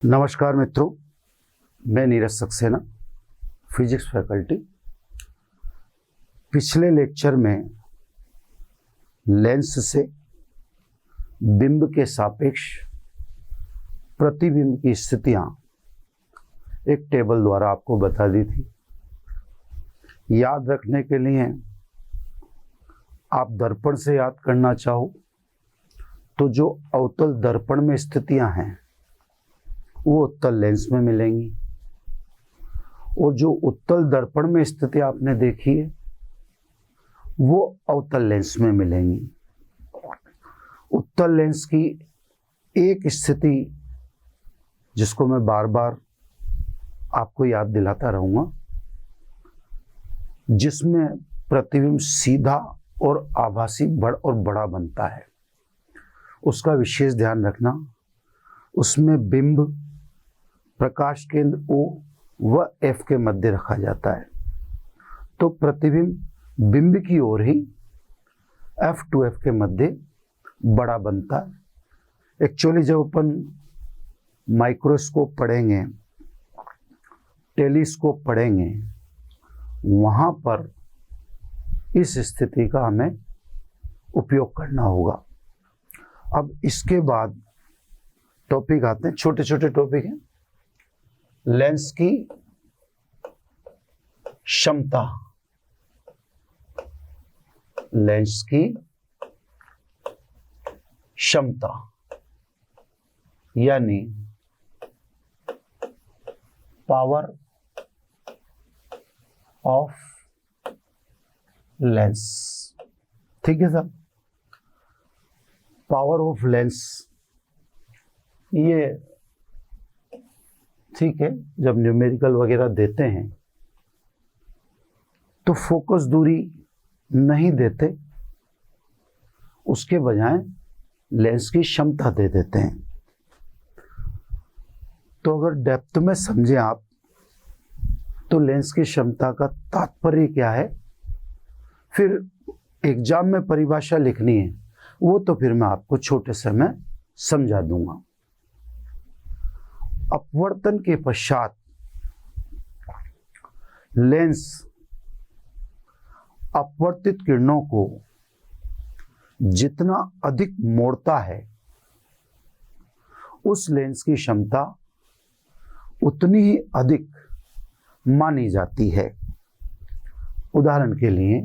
नमस्कार मित्रों, मैं नीरज सक्सेना, फिजिक्स फैकल्टी। पिछले लेक्चर में लेंस से बिंब के सापेक्ष प्रतिबिंब की स्थितियां एक टेबल द्वारा आपको बता दी थी। याद रखने के लिए आप दर्पण से याद करना चाहो तो जो अवतल दर्पण में स्थितियां हैं वो उत्तल लेंस में मिलेंगी, और जो उत्तल दर्पण में स्थिति आपने देखी है वो अवतल लेंस में मिलेंगी। उत्तल लेंस की एक स्थिति जिसको मैं बार बार आपको याद दिलाता रहूंगा, जिसमें प्रतिबिंब सीधा और आभासी बड़ा बनता है, उसका विशेष ध्यान रखना। उसमें बिंब प्रकाश केंद्र O व F के मध्य रखा जाता है, तो प्रतिबिंब बिंब की ओर ही F to F के मध्य बड़ा बनता है। एक्चुअली जब अपन माइक्रोस्कोप पढ़ेंगे, टेलीस्कोप पढ़ेंगे, वहाँ पर इस स्थिति का हमें उपयोग करना होगा। अब इसके बाद टॉपिक आते हैं, छोटे छोटे टॉपिक हैं। लेंस की क्षमता, लेंस की क्षमता यानी पावर ऑफ लेंस। ठीक है साहब, पावर ऑफ लेंस ये ठीक है। जब न्यूमेरिकल वगैरह देते हैं तो फोकस दूरी नहीं देते, उसके बजाय लेंस की क्षमता दे देते हैं। तो अगर डेप्थ में समझे आप तो लेंस की क्षमता का तात्पर्य क्या है, फिर एग्जाम में परिभाषा लिखनी है, वो तो फिर मैं आपको छोटे से मैं समझा दूंगा। अपवर्तन के पश्चात लेंस अपवर्तित किरणों को जितना अधिक मोड़ता है, उस लेंस की क्षमता उतनी ही अधिक मानी जाती है। उदाहरण के लिए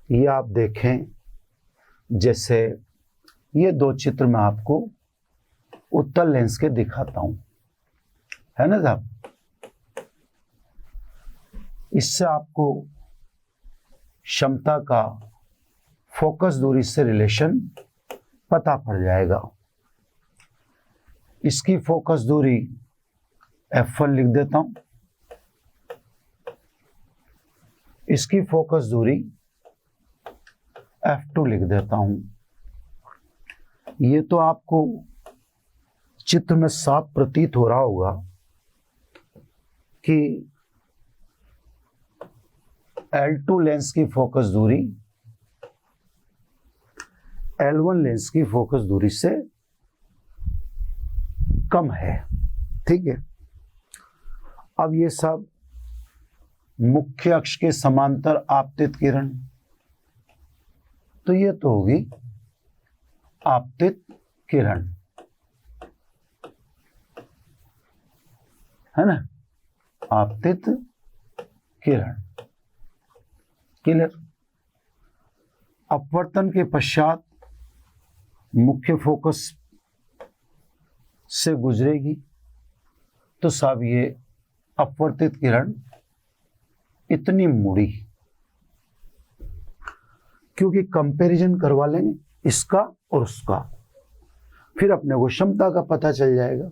ये आप देखें, जैसे ये दो चित्र मैं आपको उत्तल लेंस के दिखाता हूं, है ना साहब। इससे आपको क्षमता का फोकस दूरी से रिलेशन पता पड़ जाएगा। इसकी फोकस दूरी F1 लिख देता हूं, इसकी फोकस दूरी F2 लिख देता हूं। ये तो आपको चित्र में साफ प्रतीत हो रहा होगा कि L2 लेंस की फोकस दूरी L1 लेंस की फोकस दूरी से कम है। ठीक है, अब ये सब मुख्य अक्ष के समांतर आपतित किरण, तो ये तो होगी आपतित किरण, है ना, आपतित किरण। क्लियर। अपवर्तन के पश्चात मुख्य फोकस से गुजरेगी, तो साहब ये अपवर्तित किरण इतनी मुड़ी, क्योंकि कंपैरिजन करवा लेंगे इसका और उसका, फिर अपने को क्षमता का पता चल जाएगा।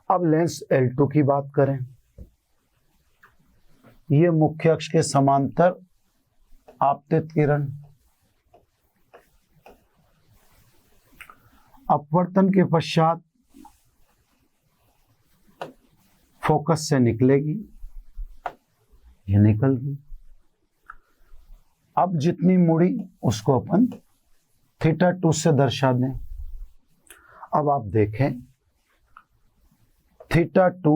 अब लेंस L2 की बात करें, ये मुख्य अक्ष के समांतर आपतित किरण, अपवर्तन के पश्चात फोकस से निकलेगी, ये निकल गई। अब जितनी मुड़ी उसको अपन θ2 से दर्शा दें। अब आप देखें θ2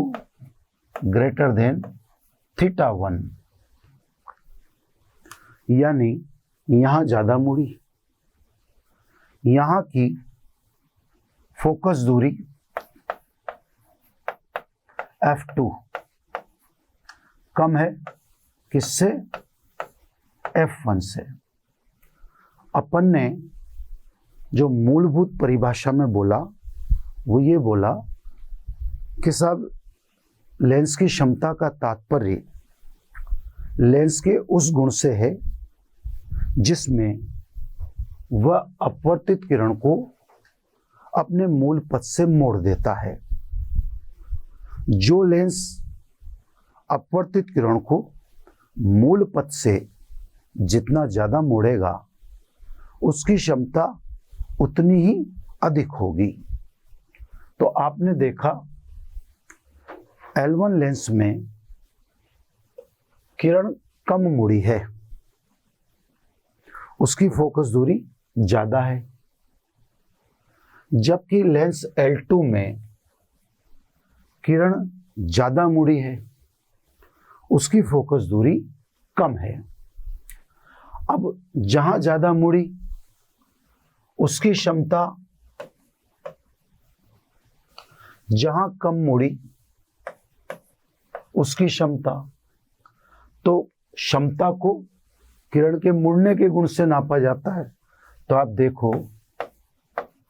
ग्रेटर देन θ1, यानी यहां ज्यादा मुड़ी, यहां की फोकस दूरी f2 कम है किससे? f1 से। अपन ने जो मूलभूत परिभाषा में बोला वो ये बोला कि साहब लेंस की क्षमता का तात्पर्य लेंस के उस गुण से है जिसमें वह अपवर्तित किरण को अपने मूल पथ से मोड़ देता है। जो लेंस अपवर्तित किरण को मूल पथ से जितना ज्यादा मोड़ेगा उसकी क्षमता उतनी ही अधिक होगी। तो आपने देखा L1 लेंस में किरण कम मुड़ी है, उसकी फोकस दूरी ज्यादा है, जबकि लेंस L2 में किरण ज्यादा मुड़ी है, उसकी फोकस दूरी कम है। अब जहां ज्यादा मुड़ी उसकी क्षमता, जहां कम मुड़ी उसकी क्षमता, तो क्षमता को किरण के मुड़ने के गुण से नापा जाता है। तो आप देखो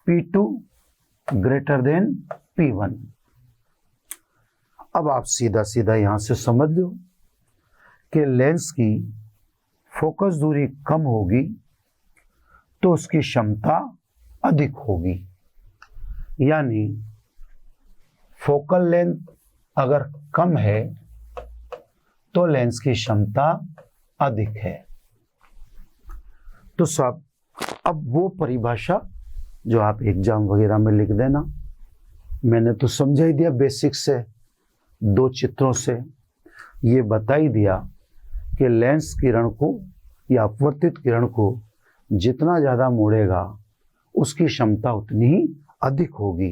P2 ग्रेटर देन P1। अब आप सीधा सीधा यहां से समझ लो कि लेंस की फोकस दूरी कम होगी तो उसकी क्षमता अधिक होगी, यानी फोकल लेंथ अगर कम है तो लेंस की क्षमता अधिक है। तो सब अब वो परिभाषा जो आप एग्जाम वगैरह में लिख देना, मैंने तो समझा ही दिया बेसिक से, दो चित्रों से ये बता ही दिया कि लेंस किरण को या अपवर्तित किरण को जितना ज़्यादा मोड़ेगा उसकी क्षमता उतनी ही अधिक होगी।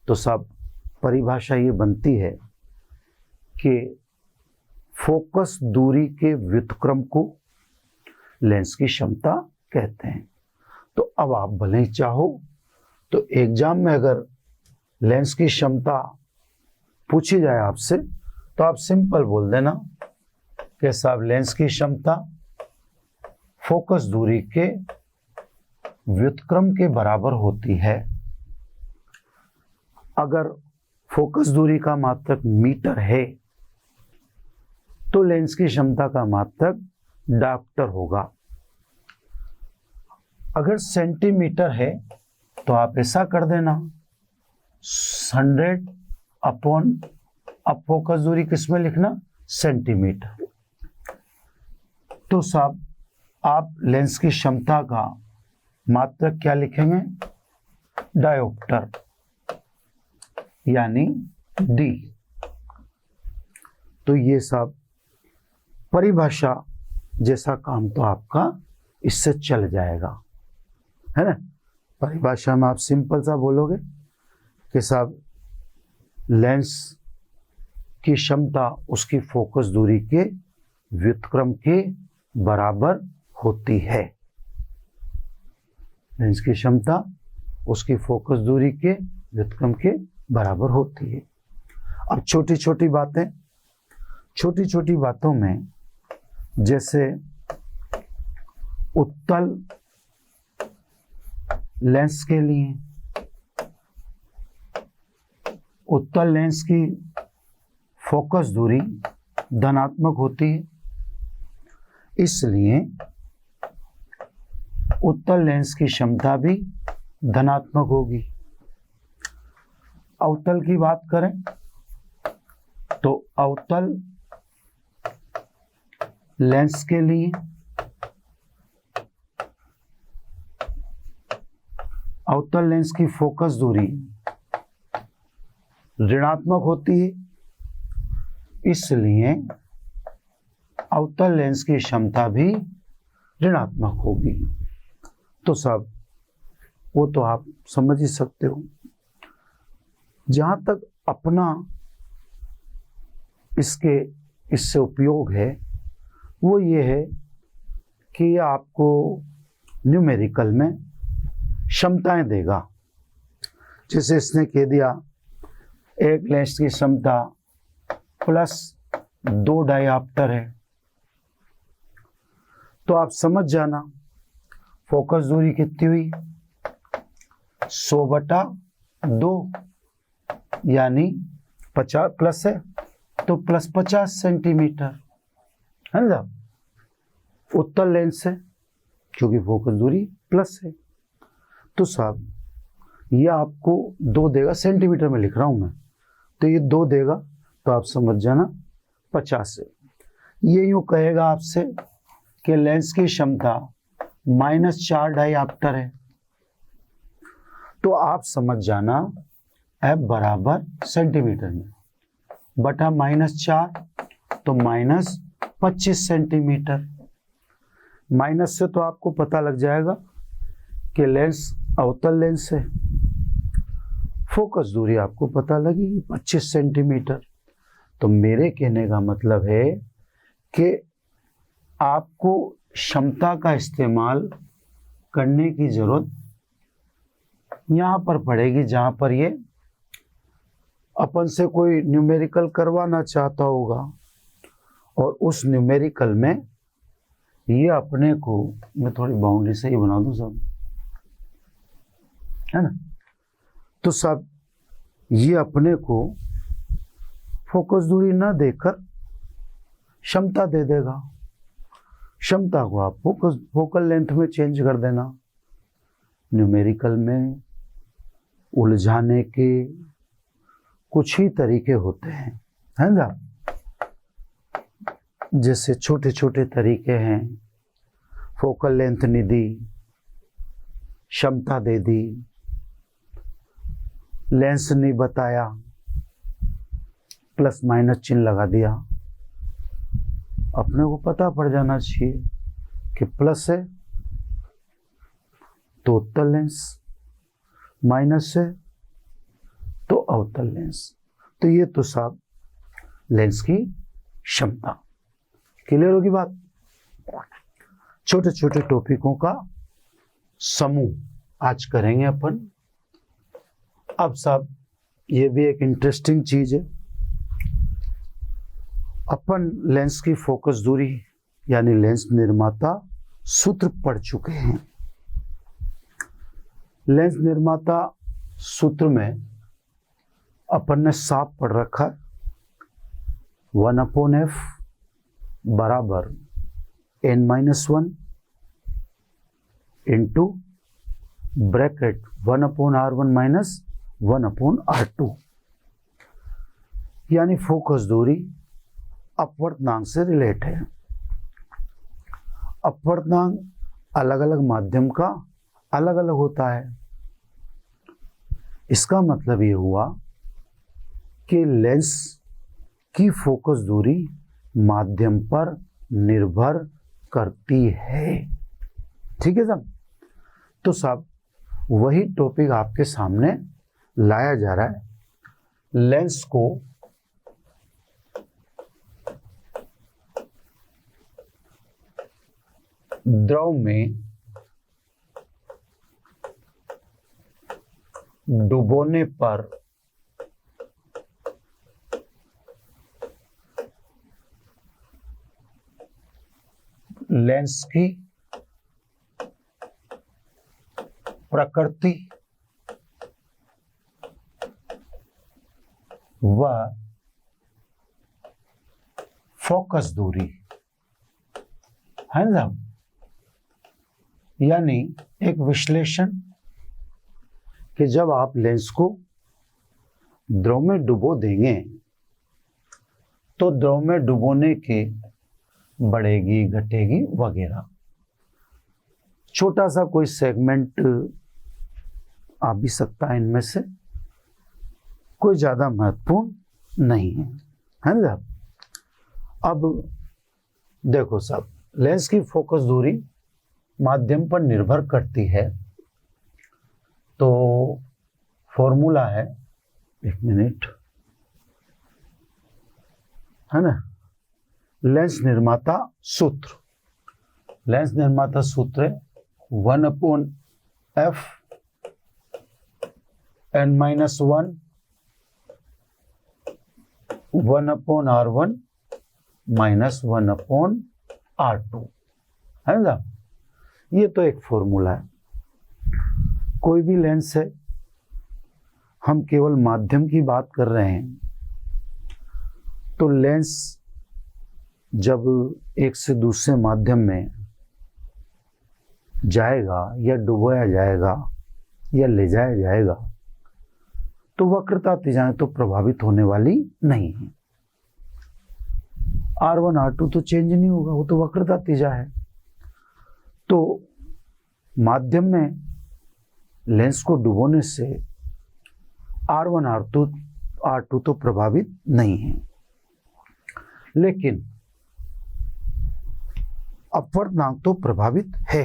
तो सब परिभाषा ये बनती है कि फोकस दूरी के व्युत्क्रम को लेंस की क्षमता कहते हैं। तो अब आप भले ही चाहो तो एग्जाम में अगर लेंस की क्षमता पूछी जाए आपसे तो आप सिंपल बोल देना कि साहब लेंस की क्षमता फोकस दूरी के व्युत्क्रम के बराबर होती है। अगर फोकस दूरी का मात्रक मीटर है तो लेंस की क्षमता का मात्रक डायोप्टर होगा। अगर सेंटीमीटर है तो आप ऐसा कर देना 100 अपॉन, अब फोकस दूरी किसमें लिखना? सेंटीमीटर। तो साहब आप लेंस की क्षमता का मात्रक क्या लिखेंगे? डायोप्टर, यानी D। तो ये सब परिभाषा जैसा काम तो आपका इससे चल जाएगा, है ना। परिभाषा में आप सिंपल सा बोलोगे कि साहब लेंस की क्षमता उसकी फोकस दूरी के व्युत्क्रम के बराबर होती है। लेंस की क्षमता उसकी फोकस दूरी के व्युत्क्रम के बराबर होती है। अब छोटी छोटी बातें, छोटी छोटी बातों में जैसे उत्तल लेंस के लिए, उत्तल लेंस की फोकस दूरी धनात्मक होती है, इसलिए उत्तल लेंस की क्षमता भी धनात्मक होगी। अवतल की बात करें तो अवतल लेंस के लिए अवतल लेंस की फोकस दूरी ऋणात्मक होती है, इसलिए अवतल लेंस की क्षमता भी ऋणात्मक होगी। तो सब वो तो आप समझ ही सकते हो। जहां तक अपना इससे उपयोग है वो ये है कि आपको न्यूमेरिकल में क्षमताएं देगा। जैसे इसने कह दिया एक लेंस की क्षमता +2 डायऑप्टर है, तो आप समझ जाना फोकस दूरी कितनी हुई 100/2 यानी 50 प्लस है तो +50 सेंटीमीटर है ना। उत्तल लेंस है क्योंकि फोकस दूरी प्लस है, तो साहब ये आपको 2 देगा, सेंटीमीटर में लिख रहा हूं मैं, तो ये 2 देगा तो आप समझ जाना 50 है। ये यूं कहेगा आपसे कि लेंस की क्षमता -4 डायऑप्टर है, तो आप समझ जाना F बराबर सेंटीमीटर में बटा -4 तो -25 सेंटीमीटर। माइनस से तो आपको पता लग जाएगा कि लेंस अवतल लेंस है, फोकस दूरी आपको पता लगेगी 25 सेंटीमीटर। तो मेरे कहने का मतलब है कि आपको क्षमता का इस्तेमाल करने की जरूरत यहाँ पर पड़ेगी जहाँ पर ये अपन से कोई न्यूमेरिकल करवाना चाहता होगा, और उस न्यूमेरिकल में ये अपने को, मैं थोड़ी बाउंड्री से ही बना दूं सब, है ना, तो सब ये अपने को फोकस दूरी ना देकर क्षमता दे देगा। क्षमता को आप फोकल लेंथ में चेंज कर देना। न्यूमेरिकल में उलझाने के कुछ ही तरीके होते हैं, है ना। जैसे छोटे छोटे तरीके हैं, फोकल लेंथ नहीं दी, क्षमता दे दी, लेंस नहीं बताया, प्लस माइनस चिन्ह लगा दिया। अपने को पता पड़ जाना चाहिए कि प्लस है तो उत्तल लेंस, माइनस है तो अवतल लेंस। तो ये तो साहब लेंस की क्षमता। क्लियर होगी बात। छोटे छोटे टॉपिकों का समूह आज करेंगे अपन। अब साहब ये भी एक इंटरेस्टिंग चीज है, अपन लेंस की फोकस दूरी यानी लेंस निर्माता सूत्र पढ़ चुके हैं। लेंस निर्माता सूत्र में अपन ने साफ पढ़ रखा 1/f बराबर n-1 into bracket 1/r1 minus 1/r2, यानी फोकस दूरी अपवर्तनांक से रिलेट है। अपवर्तनांक अलग अलग माध्यम का अलग अलग होता है। इसका मतलब ये हुआ कि लेंस की फोकस दूरी माध्यम पर निर्भर करती है। ठीक है साहब। तो साहब वही टॉपिक आपके सामने लाया जा रहा है। लेंस को द्रव में डुबोने पर लेंस की प्रकृति व फोकस दूरी है ना, यानी एक विश्लेषण कि जब आप लेंस को द्रव में डुबो देंगे तो द्रव में डुबोने के बढ़ेगी घटेगी वगैरह। छोटा सा कोई सेगमेंट आ भी सकता है इनमें से, कोई ज्यादा महत्वपूर्ण नहीं है, है ना। अब देखो साहब, लेंस की फोकस दूरी माध्यम पर निर्भर करती है, तो फॉर्मूला है, एक मिनट, है ना, लेंस निर्माता सूत्र, लेंस निर्माता सूत्र है 1/f n-1 1/r1 - 1/r2, है ना। ये तो एक फॉर्मूला है। कोई भी लेंस है, हम केवल माध्यम की बात कर रहे हैं, तो लेंस जब एक से दूसरे माध्यम में जाएगा या डुबोया जाएगा या ले जाया जाएगा, तो वक्रता तिजाएं तो प्रभावित होने वाली नहीं है। R1 R2 तो चेंज नहीं होगा, वो तो वक्रता तिजा है। तो माध्यम में लेंस को डुबोने से R1 R2 तो प्रभावित नहीं है, लेकिन अपवर्तनांक तो प्रभावित है।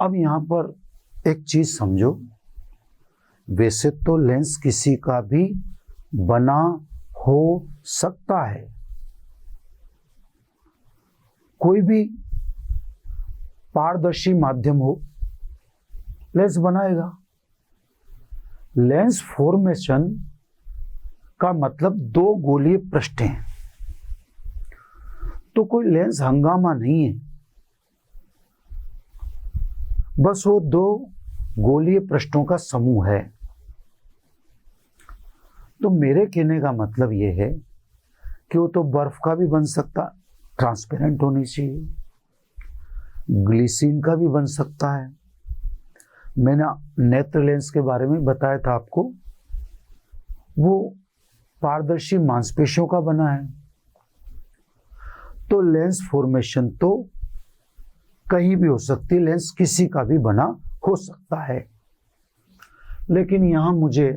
अब यहां पर एक चीज समझो, वैसे तो लेंस किसी का भी बना हो सकता है, कोई भी पारदर्शी माध्यम हो लेंस बनाएगा। लेंस फॉर्मेशन का मतलब दो गोलीय पृष्ठ हैं, तो कोई लेंस हंगामा नहीं है, बस वो दो गोलीय पृष्ठों का समूह है। तो मेरे कहने का मतलब ये है कि वो तो बर्फ का भी बन सकता, ट्रांसपेरेंट होनी चाहिए, ग्लिसरीन का भी बन सकता है। मैंने नेत्र लेंस के बारे में बताया था आपको, वो पारदर्शी मांसपेशियों का बना है। तो लेंस फॉर्मेशन तो कहीं भी हो सकती है, लेंस किसी का भी बना हो सकता है, लेकिन यहां मुझे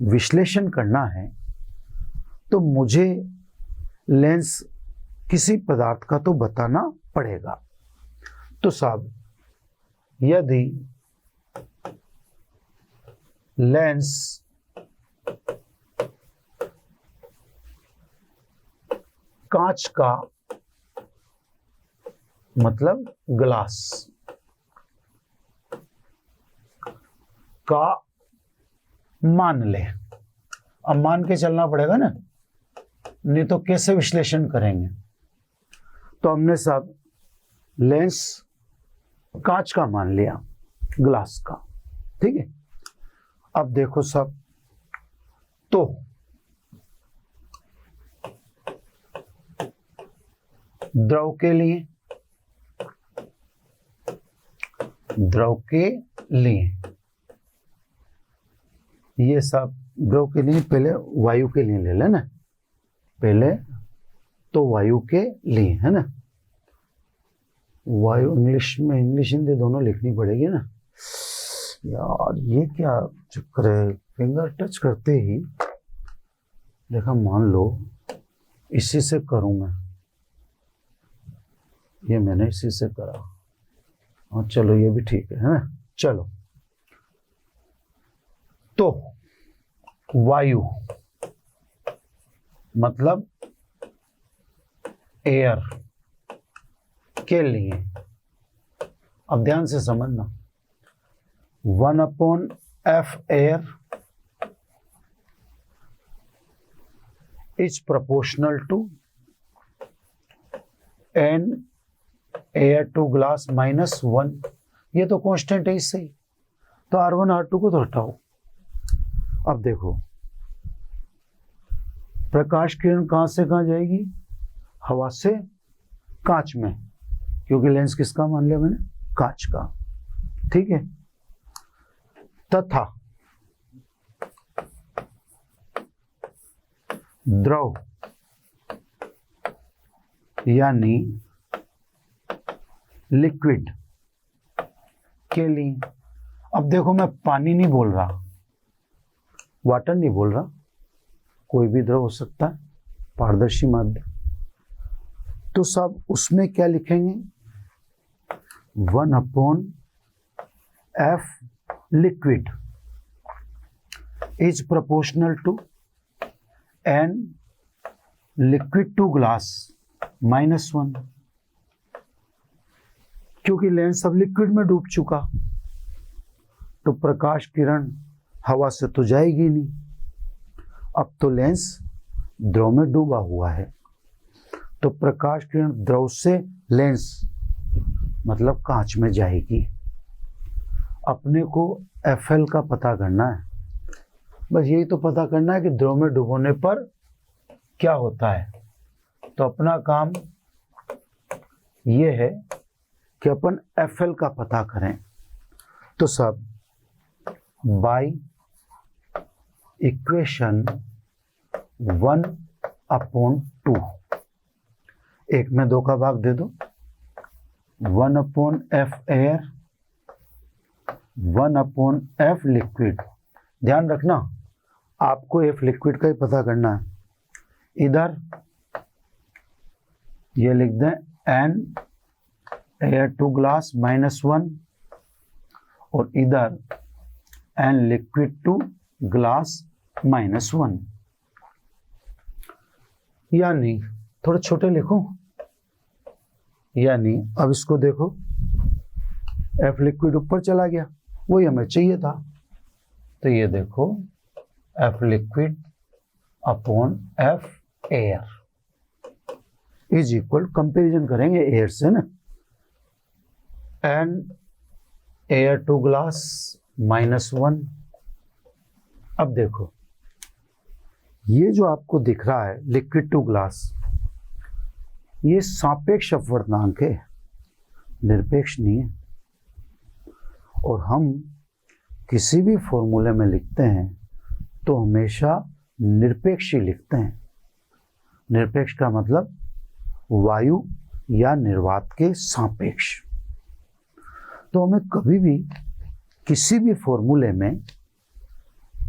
विश्लेषण करना है, तो मुझे लेंस किसी पदार्थ का तो बताना पड़ेगा। तो साहब, यदि लेंस कांच का मतलब ग्लास का मान ले, अब मान के चलना पड़ेगा ना, नहीं तो कैसे विश्लेषण करेंगे। तो हमने साहब लेंस कांच का मान लिया, ग्लास का, ठीक है। अब देखो साहब, तो द्रव के लिए ये सब द्रव के लिए, पहले वायु के लिए ले लेना, पहले तो वायु के लिए, है ना। वायु इंग्लिश में, इंग्लिश हिंदी दोनों लिखनी पड़ेगी ना यार, ये क्या चक्कर है। फिंगर टच करते ही देखा, मान लो इसी से करूं मैं, ये मैंने इसी से करा, और चलो ये भी ठीक है ना। चलो, तो वायु मतलब एयर के लिए, अब ध्यान से समझना, 1/f air is proportional to n air to glass -1, ये तो कांस्टेंट है इससे ही, तो R1 R2 को तो हटाओ। अब देखो, प्रकाश किरण कहां से कहां जाएगी, हवा से कांच में, क्योंकि लेंस किसका मान लिया मैंने, कांच का, ठीक है। तथा द्रव यानी लिक्विड के लिए, अब देखो मैं पानी नहीं बोल रहा, वाटर नहीं बोल रहा, कोई भी द्रव हो सकता है, पारदर्शी माध्यम, तो सब उसमें क्या लिखेंगे, 1/f liquid is proportional to n liquid to glass -1, क्योंकि लेंस अब लिक्विड में डूब चुका, तो प्रकाश किरण हवा से तो जाएगी नहीं। अब तो लेंस द्रव में डूबा हुआ है, तो प्रकाश किरण द्रव से लेंस मतलब कांच में जाएगी। अपने को Fl का पता करना है, बस यही तो पता करना है कि द्रव में डुबोने पर क्या होता है। तो अपना काम ये है कि अपन Fl का पता करें। तो सब बाई इक्वेशन 1/2, 1 में 2 का भाग दे दो, 1/f एयर, 1/f लिक्विड। ध्यान रखना आपको f लिक्विड का ही पता करना है। इधर ये लिख दें n एयर टू ग्लास -1 और इधर n लिक्विड टू ग्लास -1। यानी थोड़े छोटे लिखो, यानी अब इसको देखो, f लिक्विड ऊपर चला गया, वही हमें चाहिए था। तो ये देखो f liquid upon f air is equal, comparison करेंगे एयर से ना, n एयर टू ग्लास -1। अब देखो ये जो आपको दिख रहा है लिक्विड टू ग्लास, ये सापेक्ष अपवर्तनांक है, निरपेक्ष नहीं है। और हम किसी भी फॉर्मूले में लिखते हैं तो हमेशा निरपेक्ष ही लिखते हैं। निरपेक्ष का मतलब वायु या निर्वात के सापेक्ष। तो हमें कभी भी किसी भी फॉर्मूले में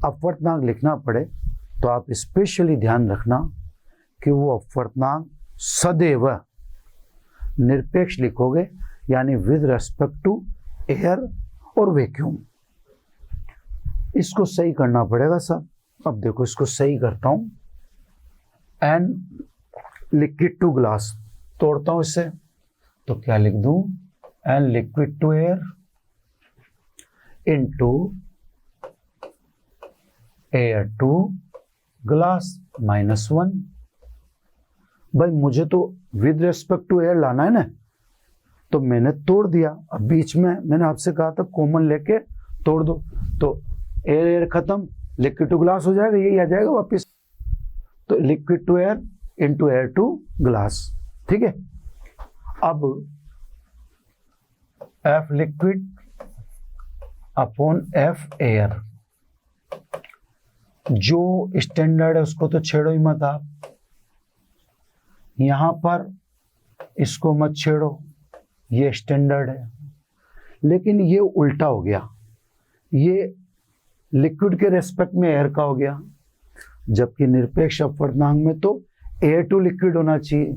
अपवर्तनांक लिखना पड़े तो आप स्पेशली ध्यान रखना कि वो अपवर्तनांक सदैव निरपेक्ष लिखोगे, यानी विद रेस्पेक्ट टू एयर और वैक्यूम। इसको सही करना पड़ेगा सब। अब देखो इसको सही करता हूं, n लिक्विड टू ग्लास तोड़ता हूं इससे, तो क्या लिख दूं, n liquid to air into air to glass -1। भाई मुझे तो विद रेस्पेक्ट टू एयर लाना है ना, तो मैंने तोड़ दिया। अब बीच में मैंने आपसे कहा था कॉमन लेके तोड़ दो, तो एयर एयर खत्म, लिक्विड टू ग्लास हो जाएगा, यही आ जाएगा वापस। तो liquid to air into air to glass, ठीक है। अब F liquid upon F air, जो स्टैंडर्ड है उसको तो छेड़ो ही मत आप, यहां पर इसको मत छेड़ो, ये स्टैंडर्ड है। लेकिन ये उल्टा हो गया, ये लिक्विड के रेस्पेक्ट में एयर का हो गया, जबकि निरपेक्ष अपवर्तनांक में तो एयर टू लिक्विड होना चाहिए,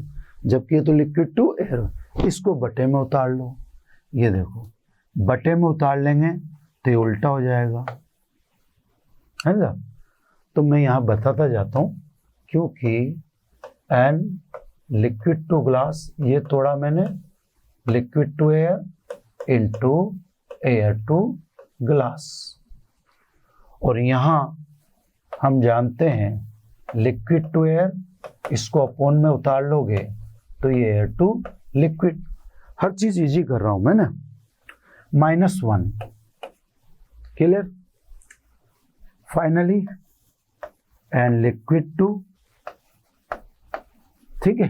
जबकि ये तो लिक्विड टू एयर। इसको बटे में उतार लो, ये देखो बटे में उतार लेंगे तो ये उल्टा हो जाएगा, है ना। तो मैं यहाँ बताता जाता हूँ, क्योंकि n लिक्विड टू ग्लास, ये तोड़ा मैंने liquid to air into air to glass, और यहाँ हम जानते हैं लिक्विड टू एयर, इसको अपॉन में उतार लोगे तो ये एयर टू लिक्विड। हर चीज इजी कर रहा हूं मैं ना। -1 clear. Finally and liquid to, ठीक है।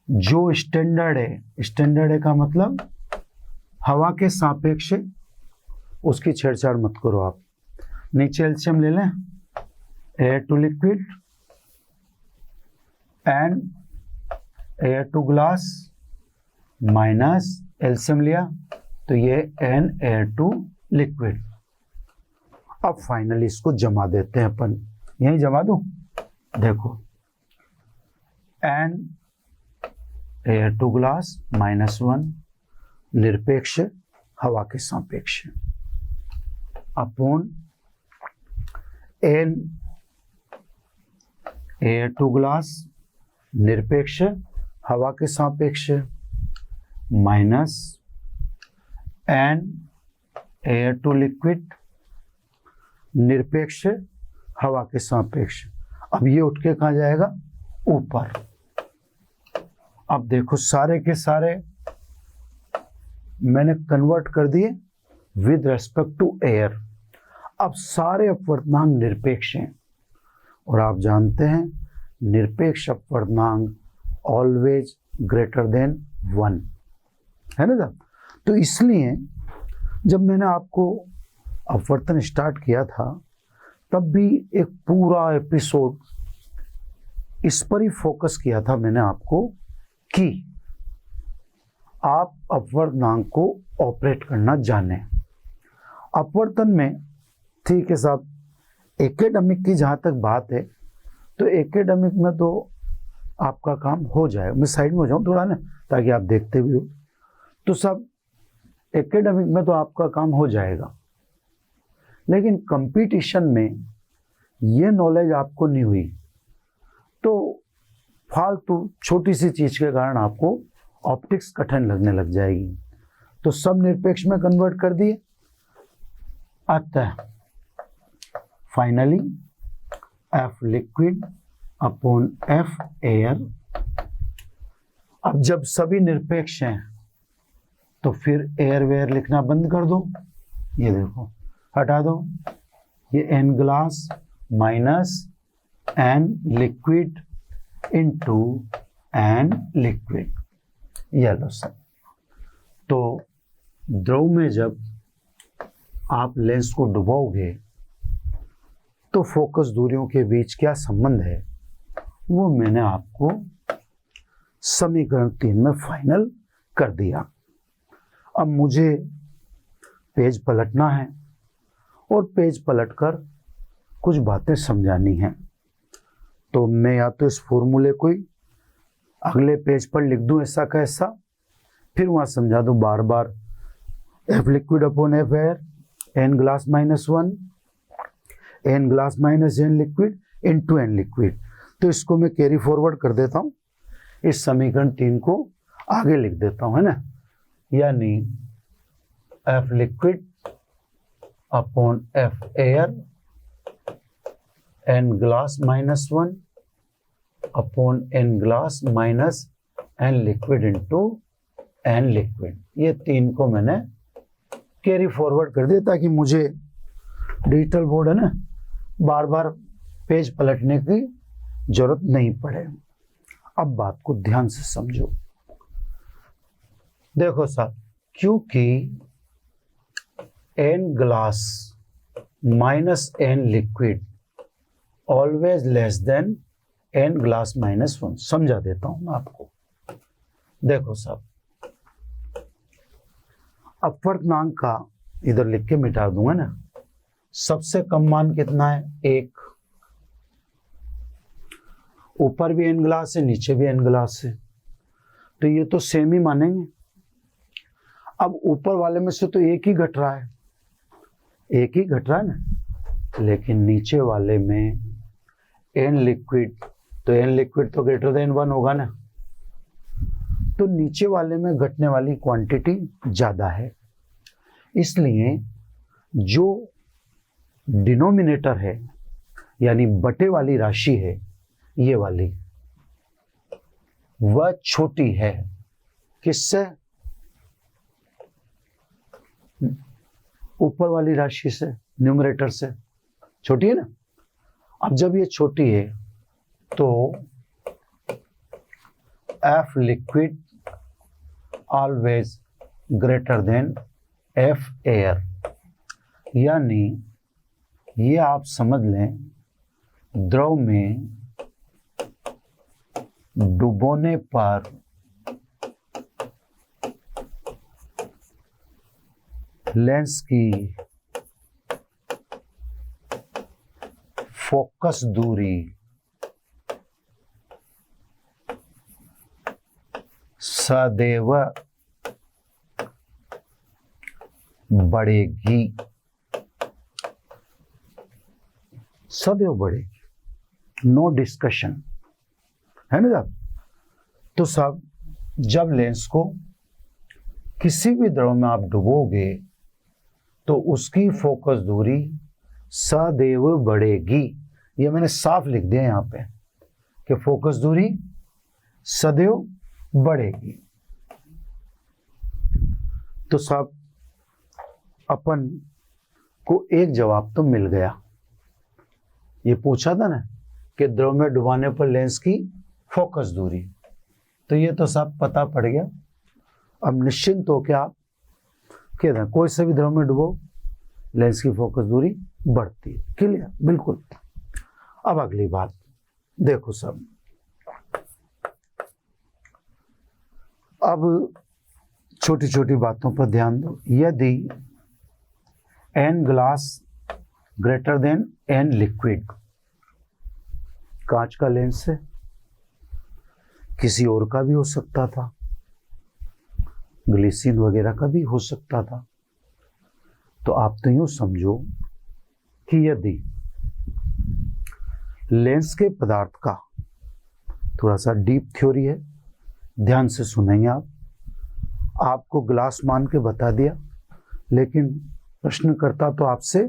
जो स्टैंडर्ड है, स्टैंडर्ड है का मतलब हवा के सापेक्ष, उसकी छेड़छाड़ मत करो आप। नीचे एलसीएम ले लें, air to liquid and air to glass minus LCM लिया तो ये एन एयर टू लिक्विड। अब फाइनली इसको जमा देते हैं अपन, यही जमा दूं, देखो एन एयर टू ग्लास -1 निरपेक्ष हवा के सापेक्ष upon n air to glass निरपेक्ष हवा के सापेक्ष minus n air to liquid निरपेक्ष हवा के सापेक्ष। अब ये उठ के कहाँ जाएगा? ऊपर। अब देखो सारे के सारे मैंने कन्वर्ट कर दिए विद रेस्पेक्ट टू एयर। अब सारे अपवर्तनांक निरपेक्ष हैं और आप जानते हैं निरपेक्ष अपवर्तनांक ऑलवेज ग्रेटर देन 1 है ना साहब। तो इसलिए जब मैंने आपको अपवर्तन स्टार्ट किया था तब भी एक पूरा एपिसोड इस पर ही फोकस किया था मैंने आपको कि आप अपवर्तनांक को ऑपरेट करना जाने। अपवर्तन में ठीक है साहब, एकेडमिक की जहाँ तक बात है तो एकेडमिक में तो आपका काम हो जाए। मैं साइड में हो जाऊँ थोड़ा ना ताकि आप देखते भी हो। तो सब एकेडमिक में तो आपका काम हो जाएगा, लेकिन कंपटीशन में ये नॉलेज आपको नहीं हुई तो फालतू छोटी सी चीज के कारण आपको ऑप्टिक्स कठिन लगने लग जाएगी। तो सब निरपेक्ष में कन्वर्ट कर दिए। अतः finally F liquid upon F air. अब जब सभी निरपेक्ष हैं तो फिर एयर वेयर लिखना बंद कर दो। ये देखो हटा दो, ये n glass minus N liquid into N liquid. ये लो सर। तो द्रव में जब आप लेंस को डुबाओगे तो फोकस दूरियों के बीच क्या संबंध है वो मैंने आपको समीकरण 3 में फाइनल कर दिया। अब मुझे पेज पलटना है और पेज पलटकर कुछ बातें समझानी हैं। तो मैं या तो इस फॉर्मूले को ही अगले पेज पर लिख दूं ऐसा का ऐसा, फिर वहां समझा दूं बार बार F liquid upon F air N glass minus 1 N glass minus N liquid into N liquid. तो इसको मैं कैरी फॉरवर्ड कर देता हूं, इस समीकरण 3 को आगे लिख देता हूं, है ना। यानी F liquid upon F air N glass minus 1 upon n glass minus N liquid into N liquid. ये 3 को मैंने कैरी फॉरवर्ड कर दिया ताकि मुझे डिजिटल बोर्ड है ना बार बार पेज पलटने की जरूरत नहीं पड़े। अब बात को ध्यान से समझो। देखो साहब, क्योंकि n glass minus N liquid always less than n glass minus 1, समझा देता हूं मैं आपको। देखो साहब, अपवर्तनांक का इधर लिख के मिटा दूंगा ना। सबसे कम मान कितना है? 1। ऊपर भी एन ग्लास है नीचे भी एन ग्लास है, तो ये तो सेम ही मानेंगे। अब ऊपर वाले में से तो एक ही घट रहा है, एक ही घट रहा है ना, लेकिन नीचे वाले में एन लिक्विड, तो एन लिक्विड तो ग्रेटर देन 1 होगा ना, तो नीचे वाले में घटने वाली क्वांटिटी ज्यादा है। इसलिए जो डिनोमिनेटर है यानी बटे वाली राशि है ये वाली, वह छोटी है। किससे? ऊपर वाली राशि से, न्यूमरेटर से छोटी है ना। अब जब ये छोटी है तो F liquid always greater than F air. यानी ये आप समझ लें, द्रव में डुबोने पर लेंस की फोकस दूरी सदैव बढ़ेगी, सदैव बढ़ेगी। नो डिस्कशन, है ना साहब। तो साहब जब लेंस को किसी भी द्रव में आप डुबोगे तो उसकी फोकस दूरी सदैव बढ़ेगी। ये मैंने साफ लिख दिया यहाँ पे कि फोकस दूरी सदैव बढ़ेगी। तो साहब अपन को एक जवाब तो मिल गया। ये पूछा था ना कि द्रव में डुबाने पर लेंस की फोकस दूरी, तो ये तो साहब पता पड़ गया। अब निश्चिंत हो के आप कह दें कोई से भी द्रव में डुबो लेंस की फोकस दूरी बढ़ती है। क्लियर, बिल्कुल। अब अगली बात देखो सब, अब छोटी छोटी बातों पर ध्यान दो। यदि n glass greater than n liquid, कांच का लेंस है, किसी और का भी हो सकता था, ग्लिसरीन वगैरह का भी हो सकता था। तो आप तो यूं समझो कि यदि लेंस के पदार्थ का, थोड़ा सा डीप थ्योरी है, ध्यान से सुनेंगे आप। आपको ग्लास मान के बता दिया, लेकिन प्रश्नकर्ता तो आपसे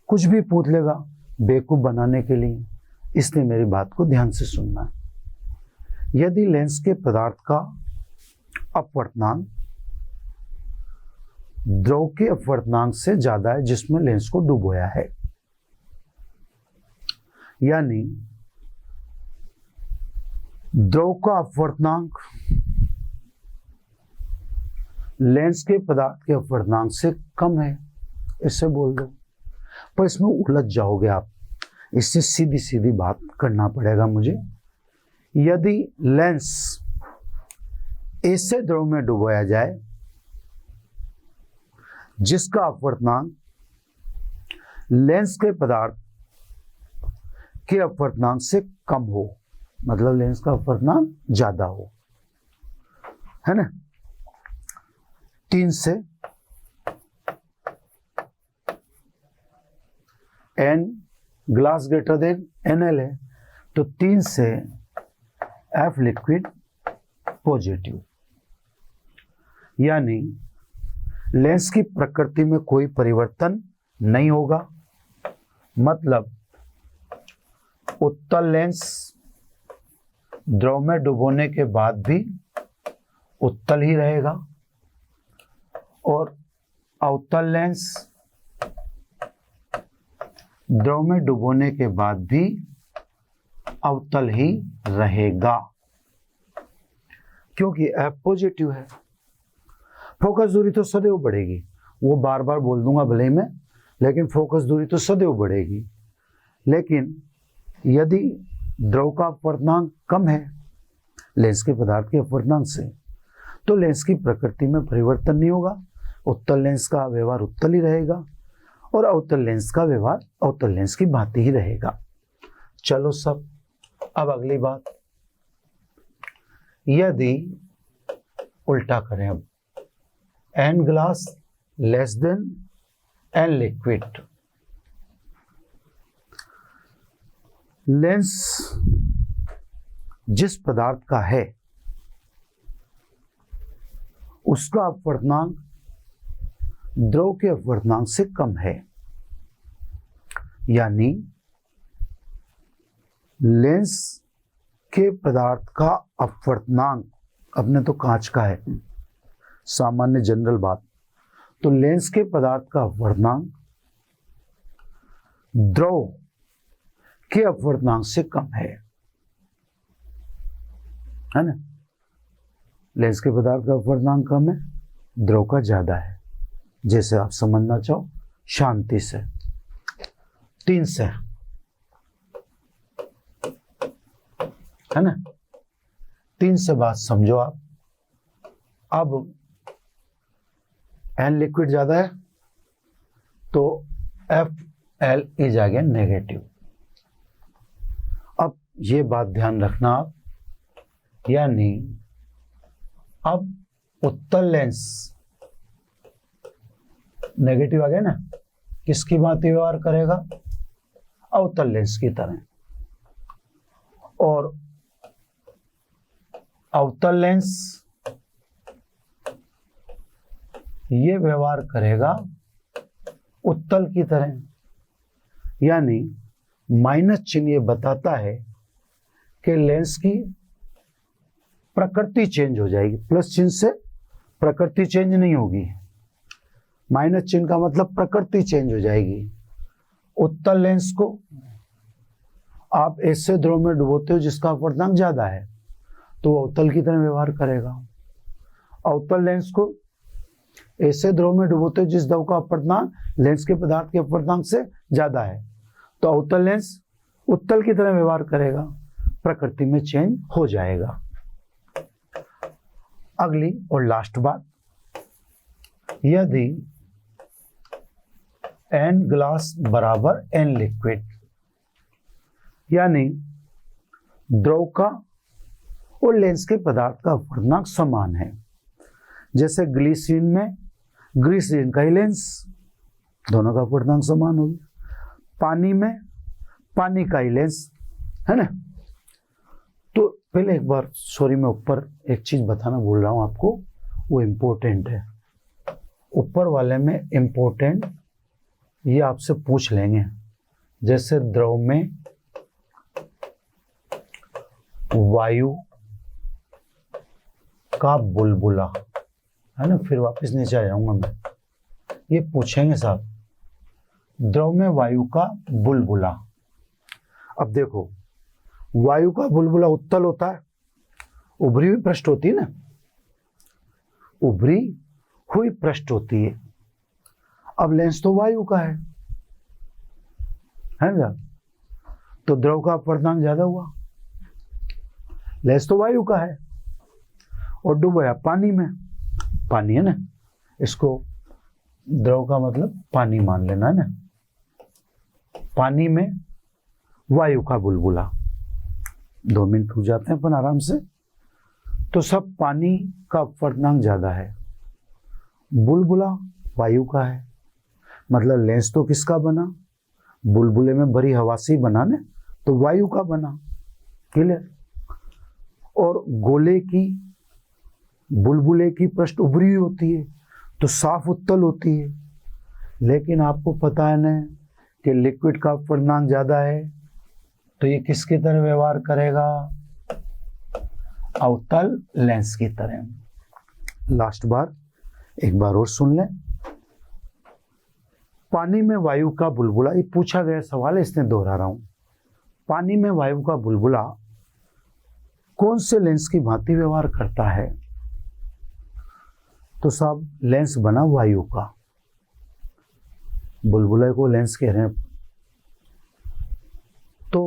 कुछ भी पूछ लेगा बेवकूफ बनाने के लिए, इसलिए मेरी बात को ध्यान से सुनना है। यदि लेंस के पदार्थ का अपवर्तनांक द्रव के अपवर्तनांक से ज्यादा है जिसमें लेंस को डुबोया है, यानी द्रव का अपवर्तनांक लेंस के पदार्थ के अपवर्तनांक से कम है, इससे बोल दो। पर इसमें उलझ जाओगे आप, इससे सीधी सीधी बात करना पड़ेगा मुझे। यदि लेंस ऐसे द्रव में डुबोया जाए जिसका अपवर्तनांक लेंस के पदार्थ के अपवर्तनांक से कम हो, मतलब लेंस का अपवर्तनांक ज्यादा हो, है ना, 3 से n glass greater than NL है, तो 3 से F लिक्विड पॉजिटिव, यानी लेंस की प्रकृति में कोई परिवर्तन नहीं होगा। मतलब उत्तल लेंस द्रव में डुबोने के बाद भी उत्तल ही रहेगा और अवतल लेंस द्रव में डुबोने के बाद भी अवतल ही रहेगा, क्योंकि F पॉजिटिव है। फोकस दूरी तो सदैव बढ़ेगी, वो बार बार बोल दूंगा भले ही मैं, लेकिन फोकस दूरी तो सदैव बढ़ेगी। लेकिन यदि द्रव का अपवर्तनांक कम है लेंस के पदार्थ के अपवर्तनांक से, तो लेंस की प्रकृति में परिवर्तन नहीं होगा। उत्तल लेंस का व्यवहार उत्तल ही रहेगा और अवतल लेंस का व्यवहार अवतल लेंस की भांति ही रहेगा। चलो सब, अब अगली बात, यदि उल्टा करें, अब n glass less than n liquid, lens जिस पदार्थ का है उसका अपवर्तनांक द्रव के अपवर्तनांक से कम है, यानी लेंस के पदार्थ का अपवर्तनांक, अपने तो कांच का है, सामान्य जनरल बात, तो लेंस के पदार्थ का अपवर्तनांक द्रव के अपवर्तनांक से कम है ना। लेंस के पदार्थ का अपवर्तनांक कम है, द्रव का ज्यादा है। जैसे आप समझना चाहो शांति से, 3 से, है ना, 3 से बात समझो आप। अब n लिक्विड ज्यादा है तो FL इज अगेन नेगेटिव। अब ये बात ध्यान रखना आप, यानी अब उत्तल लेंस नेगेटिव आ गया ना, किसकी भांति व्यवहार करेगा, अवतल लेंस की तरह। और अवतल लेंस ये व्यवहार करेगा उत्तल की तरह। यानी माइनस चिन्ह ये बताता है कि लेंस की प्रकृति चेंज हो जाएगी, प्लस चिन्ह से प्रकृति चेंज नहीं होगी। माइनस चिन्ह का मतलब प्रकृति चेंज हो जाएगी। उत्तल लेंस को आप ऐसे ध्रुव में डुबोते हो जिसका अपवर्तनांक ज्यादा है, तो वो अवतल की तरह व्यवहार करेगा। अवतल लेंस को ऐसे ध्रुव में डुबोते हो जिस ध्रुव का अपवर्तनांक लेंस के पदार्थ के अपवर्तनांक से ज्यादा है, तो अवतल लेंस उत्तल की तरह व्यवहार करेगा, प्रकृति में चेंज हो जाएगा। अगली और लास्ट बात, यदि n ग्लास बराबर n लिक्विड, यानी द्रव का और लेंस के पदार्थ का अपवर्तनांक समान है। जैसे ग्लिसरीन में ग्लिसरीन का ही लेंस, दोनों का अपवर्तनांक समान होगा। पानी में पानी का ही लेंस, है ना। तो पहले एक बार सॉरी, मैं ऊपर एक चीज बताना भूल रहा हूं आपको, वो इम्पोर्टेंट है। ऊपर वाले में इम्पोर्टेंट ये आपसे पूछ लेंगे, जैसे द्रव में वायु का बुलबुला, है ना, फिर वापस नीचे आ जाऊंगा मैं, ये पूछेंगे साहब, द्रव में वायु का बुलबुला। अब देखो, वायु का बुलबुला उत्तल होता है, उभरी हुई पृष्ठ होती है ना, उभरी हुई पृष्ठ होती है। अब लेंस तो वायु का है ना, तो द्रव का अपवर्तनांक ज्यादा हुआ। लेंस तो वायु का है और डूबा पानी में, पानी है ना, इसको द्रव का मतलब पानी मान लेना है ना। पानी में वायु का बुलबुला, 2 मिनट रुक जाते हैं अपन आराम से। तो सब पानी का अपवर्तनांक ज्यादा है, बुलबुला वायु का है, मतलब लेंस तो किसका बना, बुलबुले में भरी हवा से बना ना, तो वायु का बना, क्लियर। और गोले की बुलबुले की पृष्ठ उभरी हुई होती है तो साफ उत्तल होती है, लेकिन आपको पता है ना कि लिक्विड का अपवर्तनांक ज्यादा है, तो ये किसकी तरह व्यवहार करेगा, अवतल लेंस की तरह। लास्ट बार एक बार और सुन लें, पानी में वायु का बुलबुला, ये पूछा गया सवाल है इसलिए दोहरा रहा हूं। पानी में वायु का बुलबुला कौन से लेंस की भांति व्यवहार करता है, तो साहब लेंस बना वायु का, बुलबुले को लेंस कह रहे हैं। तो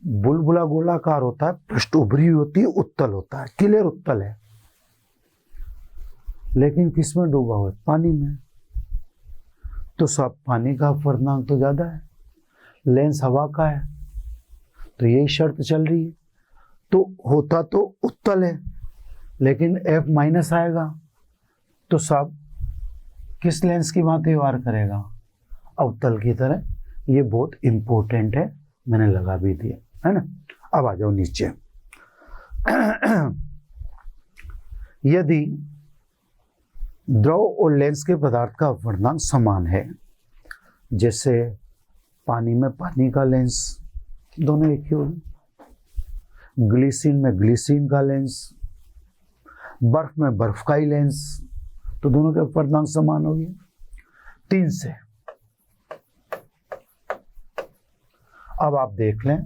बुलबुला गोलाकार होता है, पृष्ठ उभरी हुई होती है, उत्तल होता है, क्लियर उत्तल है, लेकिन किसमें डूबा हुआ है, पानी में। तो सब पानी का अपवर्तनांक तो ज्यादा है, लेंस हवा का है, तो यही शर्त चल रही है। तो होता तो उत्तल है, लेकिन F माइनस आएगा, तो सब किस लेंस की भांति व्यवहार करेगा, अवतल की तरह। ये बहुत इंपॉर्टेंट है, मैंने लगा भी दिया, है ना। अब आ जाओ नीचे। यदि द्रव और लेंस के पदार्थ का अपवर्तनांक समान है, जैसे पानी में पानी का लेंस, दोनों एक ही होगी, ग्लिसरीन में ग्लिसरीन का लेंस, बर्फ में बर्फ का ही लेंस, तो दोनों के अपवर्तनांक समान होगी 3 से। अब आप देख लें,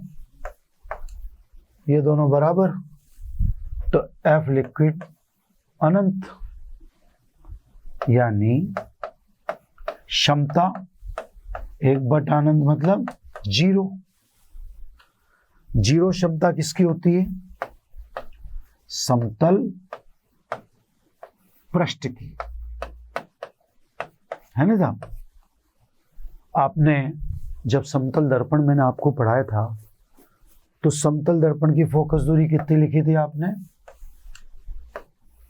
ये दोनों बराबर, तो F लिक्विड अनंत, यानी क्षमता 1/अनंत मतलब 0। 0 क्षमता किसकी होती है, समतल पृष्ठ की, है ना साहब। आपने जब समतल दर्पण मैंने आपको पढ़ाया था, तो समतल दर्पण की फोकस दूरी कितनी लिखी थी आपने,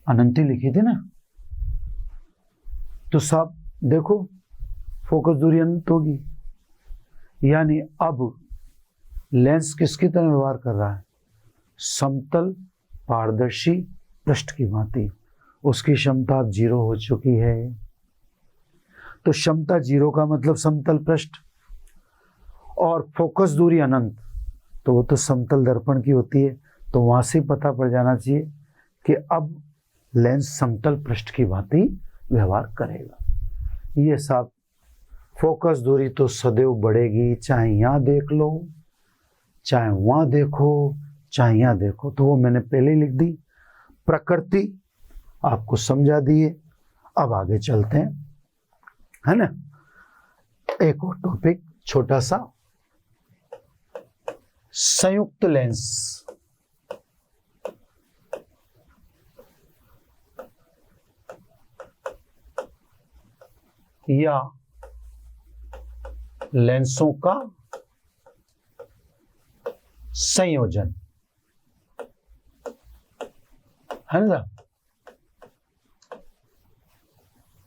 अनंत लिखी थी ना। तो साहब देखो, फोकस दूरी अनंत होगी, यानी अब लेंस किसकी तरह व्यवहार कर रहा है, समतल पारदर्शी पृष्ठ की भांति। उसकी क्षमता अब 0 हो चुकी है। तो क्षमता 0 का मतलब समतल पृष्ठ, और फोकस दूरी अनंत, तो वो तो समतल दर्पण की होती है। तो वहां से पता पड़ जाना चाहिए कि अब लेंस समतल पृष्ठ की भांति व्यवहार करेगा। ये सब फोकस दूरी तो सदैव बढ़ेगी, चाहे यहाँ देख लो, चाहे वहां देखो, चाहे यहाँ देखो। तो वो मैंने पहले ही लिख दी, प्रकृति आपको समझा दिए। अब आगे चलते हैं, है ना। एक और टॉपिक छोटा सा, संयुक्त लेंस। या लेंसों का संयोजन, है ना।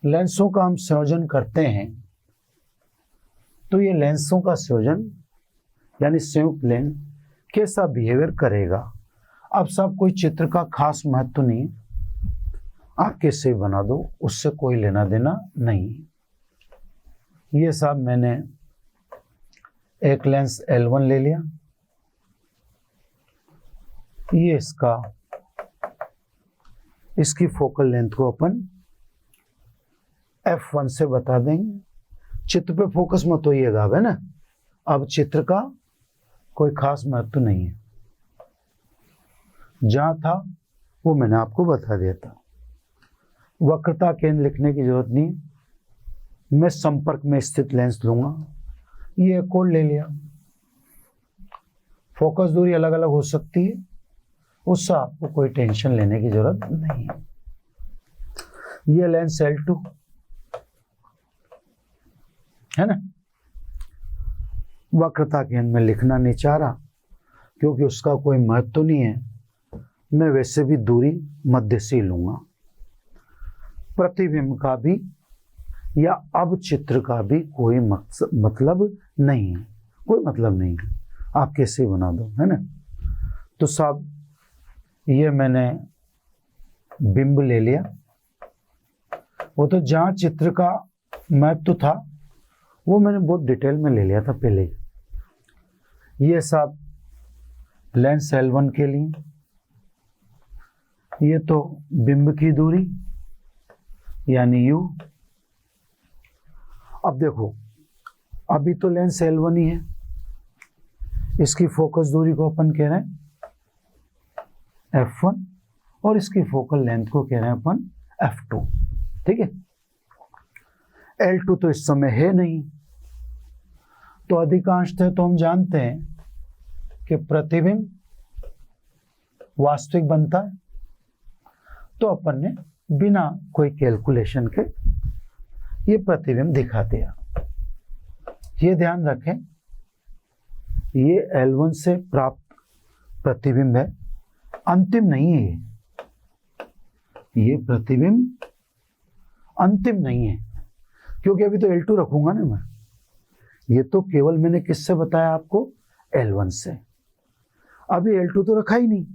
लेंसों का हम संयोजन करते हैं, तो ये लेंसों का संयोजन यानी संयुक्त लेंस कैसा बिहेवियर करेगा। अब सब कोई चित्र का खास महत्व नहीं, आप कैसे बना दो उससे कोई लेना देना नहीं। ये सब मैंने एक लेंस L1 ले लिया, ये इसकी फोकल लेंथ को अपन f1 से बता देंगे। चित्र पे फोकस मत होइएगा, अब है ना। अब चित्र का कोई खास महत्व नहीं है, जहां था वो मैंने आपको बता दिया था। वक्रता केंद्र लिखने की जरूरत नहीं, मैं संपर्क में स्थित लेंस लूंगा। ये एक और ले लिया, फोकस दूरी अलग अलग हो सकती है, उससे आपको कोई टेंशन लेने की जरूरत नहीं है। ये लेंस L2 है ना। वक्रता केंद्र में लिखना नहीं चाह रहा क्योंकि उसका कोई महत्व नहीं है, मैं वैसे भी दूरी मध्य से लूंगा। प्रतिबिंब का भी या अब चित्र का भी कोई मतलब नहीं है, कोई मतलब नहीं है, आप कैसे बना दो, है ना। तो साहब ये मैंने बिंब ले लिया, वो तो जहां चित्र का महत्व था वो मैंने बहुत डिटेल में ले लिया था पहले ही। ये सब लेंस L1 के लिए, ये तो बिंब की दूरी यानी U। अब देखो, अभी तो लेंस L1 ही है, इसकी फोकस दूरी को अपन कह रहे हैं F1 और इसकी फोकल लेंथ को कह रहे हैं अपन F2, ठीक है। L2 तो इस समय है नहीं, तो अधिकांशतः तो हम जानते हैं कि प्रतिबिंब वास्तविक बनता है, तो अपन ने बिना कोई कैलकुलेशन के ये प्रतिबिंब दिखा दिया। ये ध्यान रखें, ये L1 से प्राप्त प्रतिबिंब है, अंतिम नहीं है। ये प्रतिबिंब अंतिम नहीं है, क्योंकि अभी तो L2 रखूंगा ना मैं। ये तो केवल मैंने किससे बताया आपको, L1 से। अभी L2 तो रखा ही नहीं,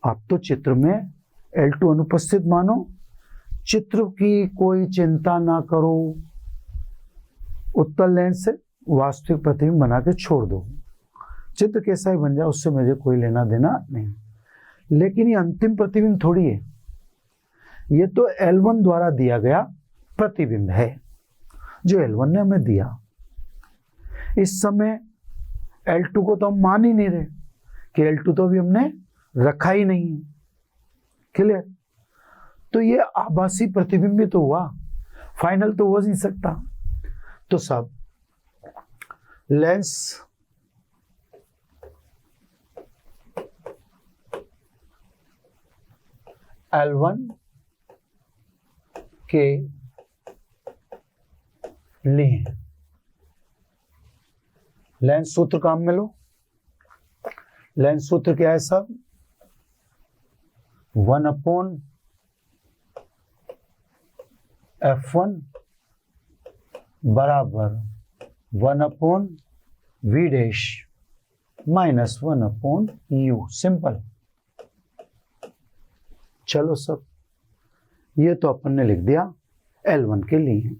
अब तो चित्र में L2 अनुपस्थित मानो। चित्र की कोई चिंता ना करो, उत्तल लेंस से वास्तविक प्रतिबिंब बना के छोड़ दो, चित्र कैसा ही बन जाए उससे मुझे कोई लेना देना नहीं। लेकिन ये अंतिम प्रतिबिंब थोड़ी है, ये तो L1 द्वारा दिया गया प्रतिबिंब है जो L1 ने हमें दिया। इस समय L2 को तो हम मान ही नहीं रहे कि L2 तो अभी हमने रखा ही नहीं, क्लियर। तो ये आभासी प्रतिबिंब तो हुआ, फाइनल तो हो नहीं सकता। तो सब लेंस L1 के लिए लेंस सूत्र काम में लो। लेंस सूत्र क्या है सब, 1/f1 बराबर 1/v डैश -1/u, सिंपल। चलो सब, ये तो अपन ने लिख दिया L1 के लिए।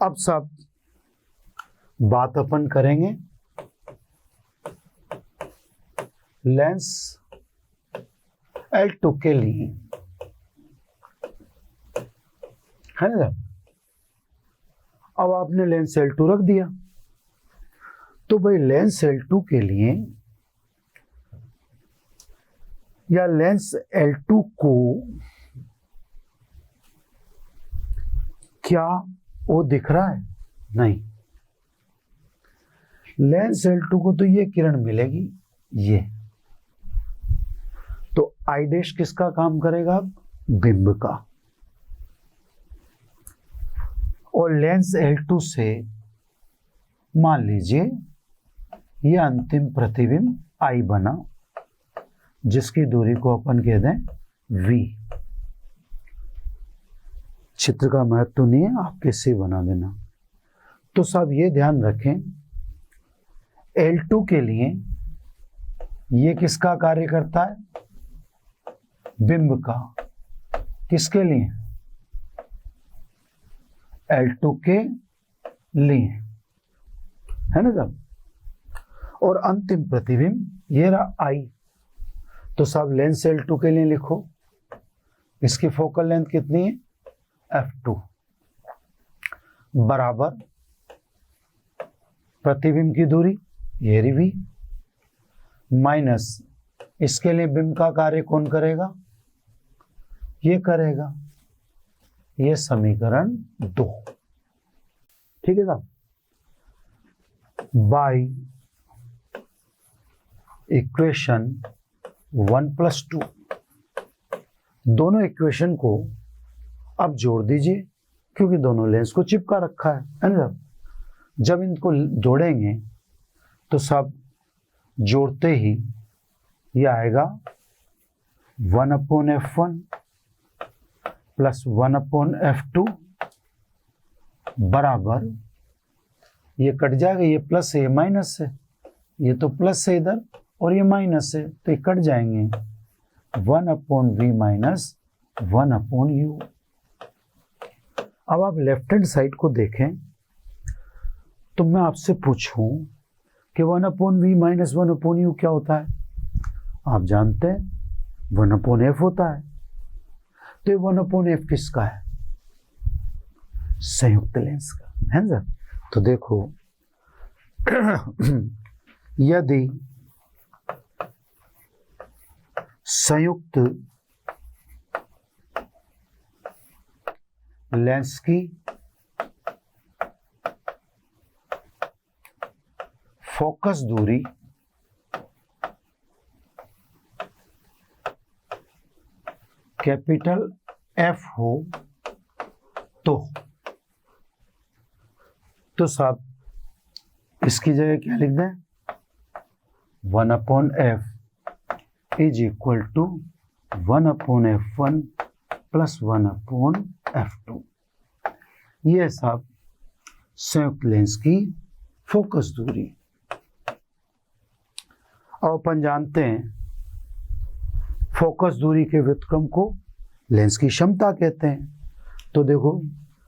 अब सब बात अपन करेंगे लेंस L2 के लिए, है ना। अब आपने लेंस L2 रख दिया, तो भाई लेंस L2 के लिए या लेंस L2 को क्या वो दिख रहा है? नहीं। लेंस L2 को तो ये किरण मिलेगी, ये। तो आई डैश किसका काम करेगा? बिंब का। और लेंस L2 से मान लीजिए ये अंतिम प्रतिबिंब I बना, जिसकी दूरी को अपन कह दें V। चित्र का महत्व तो नहीं है, आप कैसे बना देना। तो सब ये ध्यान रखें, L2 के लिए ये किसका कार्य करता है? बिंब का। किसके लिए? L2 के लिए, है ना सब। और अंतिम प्रतिबिंब ये रहा I। तो सब लेंस L2 के लिए लिखो, इसकी फोकल लेंथ कितनी है? f2 बराबर प्रतिबिंब की दूरी ये रही v, माइनस इसके लिए बिंब का कार्य कौन करेगा? ये करेगा। ये समीकरण 2, ठीक है साहब। बाय इक्वेशन 1+2, दोनों इक्वेशन को अब जोड़ दीजिए, क्योंकि दोनों लेंस को चिपका रखा है ना। जब इनको जोड़ेंगे तो सब जोड़ते ही ये आएगा 1/f1 प्लस 1/f2 बराबर, ये कट जाएगा, ये प्लस है ये माइनस है, ये तो प्लस है इधर और ये माइनस है, तो ये कट जाएंगे। 1/v minus 1/u। अब आप लेफ्ट हैंड साइड को देखें तो मैं आपसे पूछूं कि 1/v माइनस 1/u क्या होता है? आप जानते हैं 1/f होता है। तो ये 1/f किसका है? संयुक्त लेंस का, है ना। तो देखो यदि संयुक्त लेंस की फोकस दूरी कैपिटल F हो तो साहब इसकी जगह क्या लिख दें? 1/f is equal to 1/f1 plus 1/f2। ये साहब संयुक्त लेंस की फोकस दूरी। और अपन जानते हैं फोकस दूरी के व्युत्क्रम को लेंस की क्षमता कहते हैं। तो देखो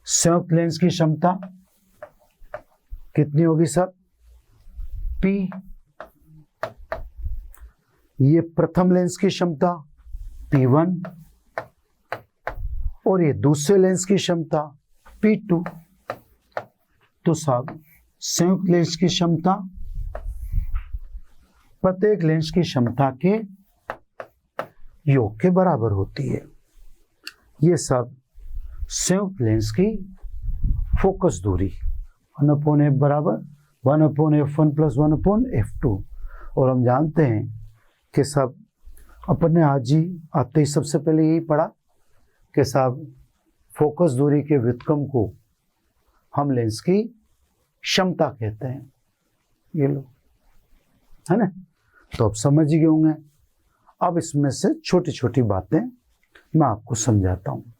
संयुक्त लेंस की क्षमता कितनी होगी साहब? P। ये प्रथम लेंस की क्षमता P1 और ये दूसरे लेंस की क्षमता P2। तो साहब संयुक्त लेंस की क्षमता प्रत्येक लेंस की क्षमता के योग के बराबर होती है। ये सब संयुक्त लेंस की फोकस दूरी 1/f बराबर 1/f1 प्लस 1/f2। और हम जानते हैं कि सब अपन ने आज ही आते ही सबसे पहले यही पढ़ा कि साहब फोकस दूरी के व्युत्क्रम को हम लेंस की क्षमता कहते हैं। ये लो, है ना। तो अब समझ ही गए होंगे। अब इसमें से छोटी छोटी बातें मैं आपको समझाता हूँ।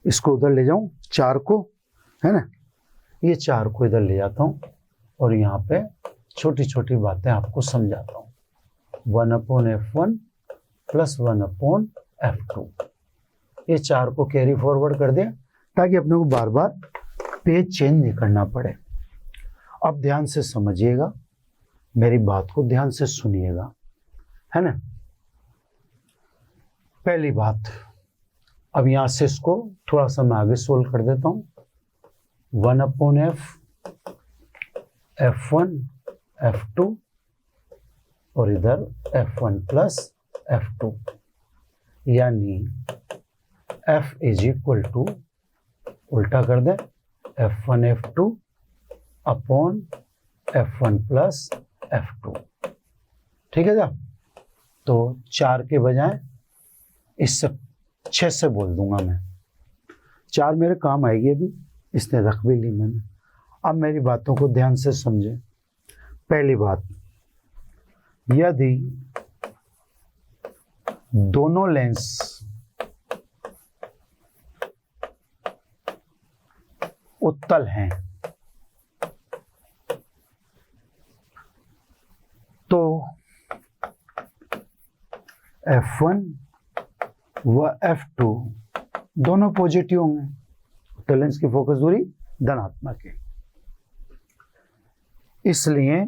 इसको उधर ले जाऊं 4 को, है ना। ये 4 को इधर ले जाता हूँ और यहाँ पे छोटी छोटी बातें आपको समझाता हूँ। 1/f1 प्लस 1/f2, ये 4 को कैरी फॉरवर्ड कर दिया ताकि अपने को बार बार पेज चेंज नहीं करना पड़े। अब ध्यान से समझिएगा, मेरी बात को ध्यान से सुनिएगा, है ना। पहली बात, अब यहां से इसको थोड़ा सा मैं आगे सोल्व कर देता हूं। 1/f, f1 f2 और इधर f1 प्लस f2, यानी f इज इक्वल टू, उल्टा कर दें, f1 f2 upon f1 plus f2। ठीक है साहब। तो 4 के बजाय इससे 6 से बोल दूंगा मैं, 4 मेरे काम आएगी, अभी इसने रख भी ली मैंने। अब मेरी बातों को ध्यान से समझें। पहली बात, यदि दोनों लेंस उत्तल हैं तो f1 व f2 दोनों पॉजिटिव होंगे। उत्तल लेंस की फोकस दूरी धनात्मक है, इसलिए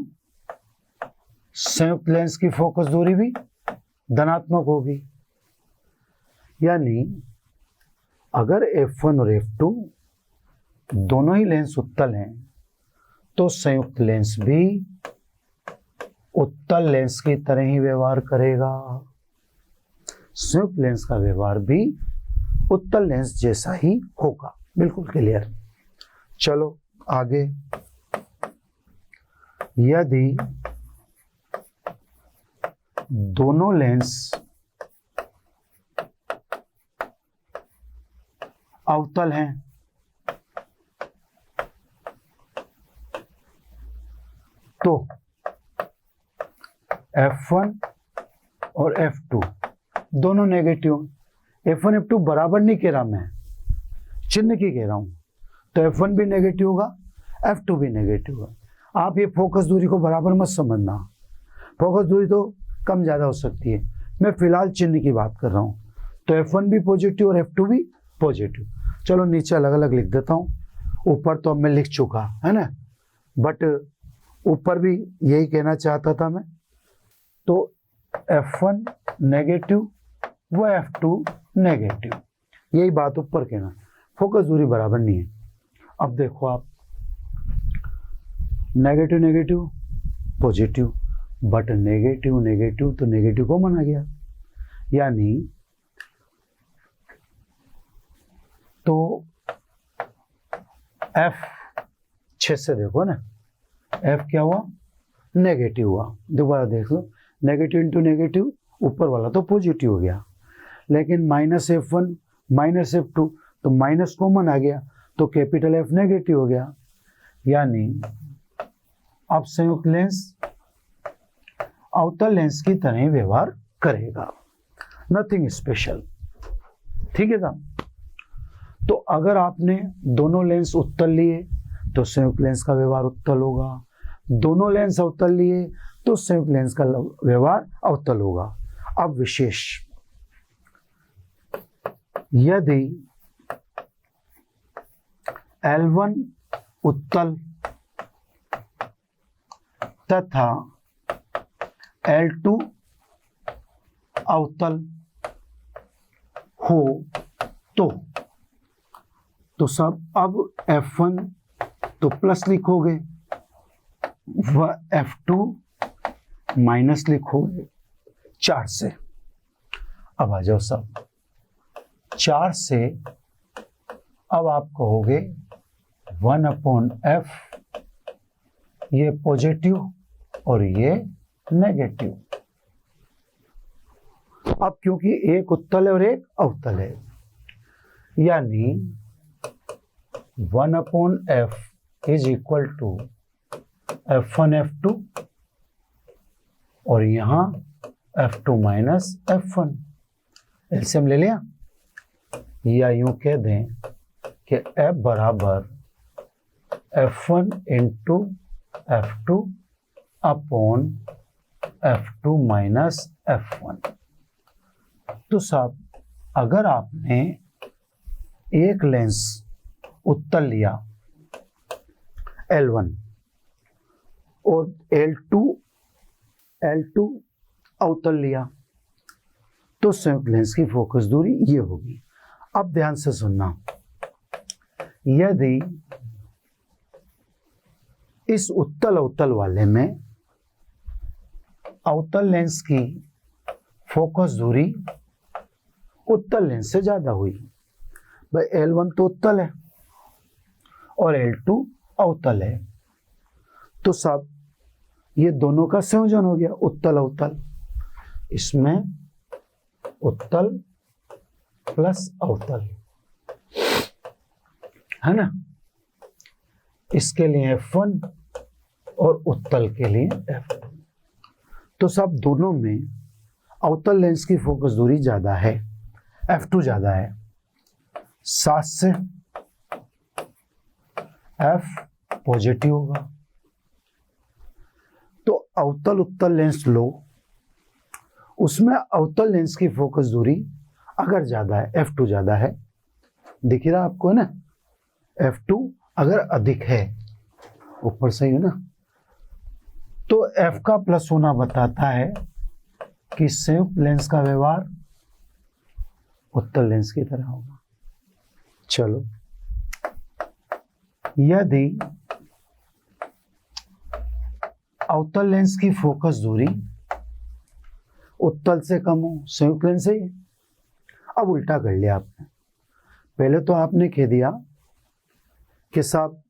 संयुक्त लेंस की फोकस दूरी भी धनात्मक होगी। यानी अगर f1 और f2 दोनों ही लेंस उत्तल हैं तो संयुक्त लेंस भी उत्तल लेंस की तरह ही व्यवहार करेगा। संयुक्त लेंस का व्यवहार भी उत्तल लेंस जैसा ही होगा। बिल्कुल क्लियर। चलो आगे, यदि दोनों लेंस अवतल हैं तो f1 और f2 दोनों नेगेटिव। f1 f2 बराबर नहीं कह रहा मैं, चिन्ह की कह रहा हूं। तो f1 भी नेगेटिव होगा, f2 भी नेगेटिव होगा। आप ये फोकस दूरी को बराबर मत समझना, फोकस दूरी तो कम ज्यादा हो सकती है, मैं फिलहाल चिन्ह की बात कर रहा हूं। तो f1 भी पॉजिटिव और f2 भी पॉजिटिव। चलो नीचे अलग अलग लिख देता हूं, ऊपर तो अब मैं लिख चुका है ना, बट ऊपर भी यही कहना चाहता था मैं। तो f1 नेगेटिव व f2 नेगेटिव, यही बात ऊपर कहना, फोकस दूरी बराबर नहीं है। अब देखो आप, negative negative positive, but negative negative तो नेगेटिव कॉमन आ गया, यानी तो f 6 से देखो ना, f क्या हुआ, नेगेटिव हुआ। दोबारा देख लो, नेगेटिव इंटू नेगेटिव, ऊपर वाला तो पॉजिटिव हो गया, लेकिन -f1 -f2 तो माइनस कॉमन आ गया, तो कैपिटल F नेगेटिव हो गया। यानी अब संयुक्त लेंस अवतल लेंस की तरह ही व्यवहार करेगा, नथिंग स्पेशल। ठीक है साहब। तो अगर आपने दोनों लेंस उत्तल लिए तो संयुक्त लेंस का व्यवहार उत्तल होगा, दोनों लेंस अवतल लिए तो संयुक्त लेंस का व्यवहार अवतल होगा। अब विशेष, यदि L1 उत्तल तथा L2 अवतल हो तो सब अब F1 तो प्लस लिखोगे व F2 माइनस लिखोगे 4 से। अब आ जाओ सब, 4 से अब आप कहोगे 1/f, ये पॉजिटिव और ये नेगेटिव। अब क्योंकि एक उत्तल है और एक अवतल है, यानी 1/f is equal to f1 f2 और यहां f2 माइनस f1। एलसीएम ले लिया, या यूं कह दें कि f बराबर f1 into f2 upon F2 minus F1। तो साहब अगर आपने एक लेंस उत्तल लिया L1 और L2 अवतल लिया तो संयुक्त लेंस की फोकस दूरी ये होगी। अब ध्यान से सुनना, यदि इस उत्तल अवतल वाले में अवतल लेंस की फोकस दूरी उत्तल लेंस से ज्यादा हुई, भाई L1 तो उत्तल है और L2 अवतल है, तो सब ये दोनों का संयोजन हो गया उत्तल अवतल। इसमें उत्तल प्लस अवतल है ना, इसके लिए F1 और उत्तल के लिए F2। तो सब दोनों में अवतल लेंस की फोकस दूरी ज्यादा है, F2 ज्यादा है। 7 से F पॉजिटिव होगा। तो अवतल उत्तल लेंस लो, उसमें अवतल लेंस की फोकस दूरी अगर ज्यादा है, F2 ज्यादा है, दिख रहा आपको है ना, F2 अगर अधिक है, ऊपर सही है ना, तो F का प्लस होना बताता है कि संयुक्त लेंस का व्यवहार उत्तल लेंस की तरह होगा। चलो, यदि अवतल लेंस की फोकस दूरी उत्तल से कम हो, संयुक्त लेंस से, अब उल्टा कर लिया आपने। पहले तो आपने कह दिया कि साहब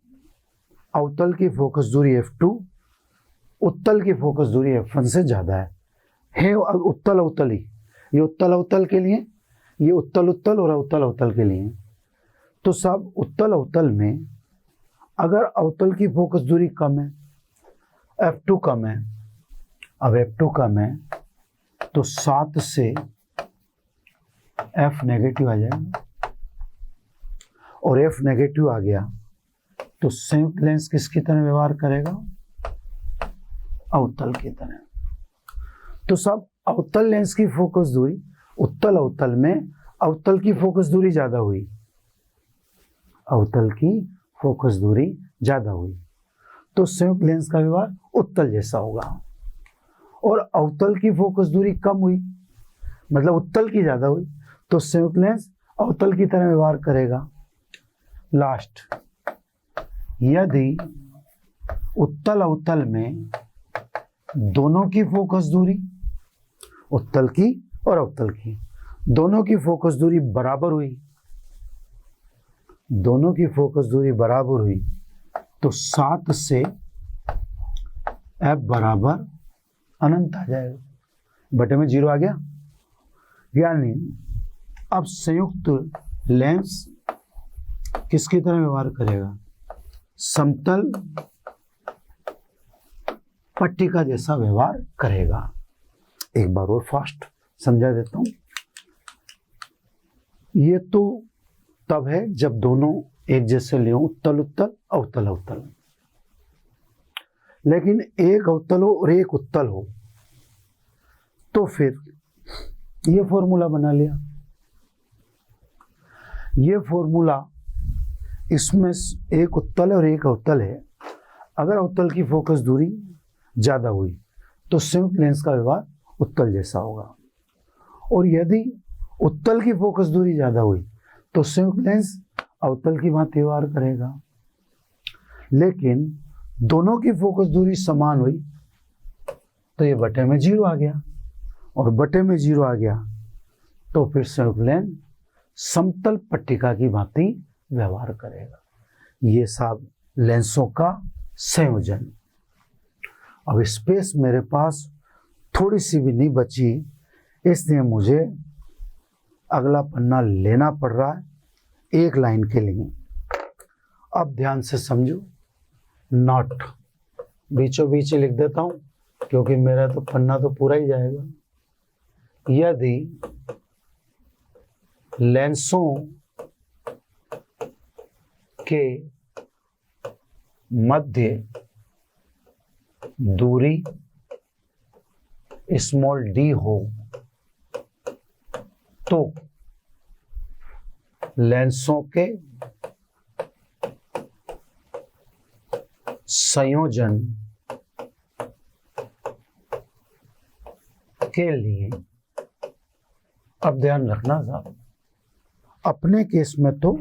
अवतल की फोकस दूरी F2 उत्तल की फोकस दूरी F1 से ज्यादा है उत्तल अवतल ही, ये उत्तल अवतल के लिए, ये उत्तल उत्तल और अवतल अवतल के लिए। तो साहब उत्तल अवतल में अगर अवतल की फोकस दूरी कम है, F2 कम है, अब F2 कम है तो 7 से F नेगेटिव आ जाएगा, और F नेगेटिव आ गया तो संयुक्त लेंस किसकी तरह व्यवहार करेगा, अवतल की तरह। तो सब अवतल लेंस की फोकस दूरी उत्तल अवतल में अवतल की फोकस दूरी ज्यादा हुई, अवतल की फोकस दूरी ज्यादा हुई, तो संयुक्त लेंस का व्यवहार उत्तल जैसा होगा। और अवतल की फोकस दूरी कम हुई, मतलब उत्तल की ज्यादा हुई, तो संयुक्त लेंस अवतल की तरह व्यवहार करेगा। लास्ट, यदि उत्तल अवतल में दोनों की फोकस दूरी, उत्तल की और अवतल की दोनों की फोकस दूरी बराबर हुई, दोनों की फोकस दूरी बराबर हुई, तो 7 से F बराबर अनंत आ जाएगा, बटे में 0 आ गया। यानी अब संयुक्त लेंस किसकी तरह व्यवहार करेगा, समतल पट्टिका जैसा व्यवहार करेगा। एक बार और फास्ट समझा देता हूं। ये तो तब है जब दोनों एक जैसे ले, उत्तल उत्तल अवतल अवतल। लेकिन एक अवतल हो और एक उत्तल हो तो फिर ये फॉर्मूला बना लिया। ये फॉर्मूला, इसमें एक उत्तल है और एक अवतल है, अगर अवतल की फोकस दूरी ज्यादा हुई तो संयुक्त लेंस का व्यवहार उत्तल जैसा होगा, और यदि उत्तल की फोकस दूरी ज्यादा हुई तो संयुक्त लेंस अवतल की भांति व्यवहार करेगा। लेकिन दोनों की फोकस दूरी समान हुई तो ये बटे में 0 आ गया, और बटे में 0 आ गया तो फिर संयुक्त लेंस समतल पट्टिका की भांति व्यवहार करेगा। ये सब लेंसों का संयोजन। अब स्पेस मेरे पास थोड़ी सी भी नहीं बची, इसलिए मुझे अगला पन्ना लेना पड़ रहा है एक लाइन के लिए। अब ध्यान से समझो, नॉट बीचों बीच लिख देता हूं क्योंकि मेरा तो पन्ना तो पूरा ही जाएगा। यदि लेंसों के मध्य दूरी स्मॉल d हो तो लेंसों के संयोजन के लिए, अब ध्यान रखना साहब, अपने केस में तो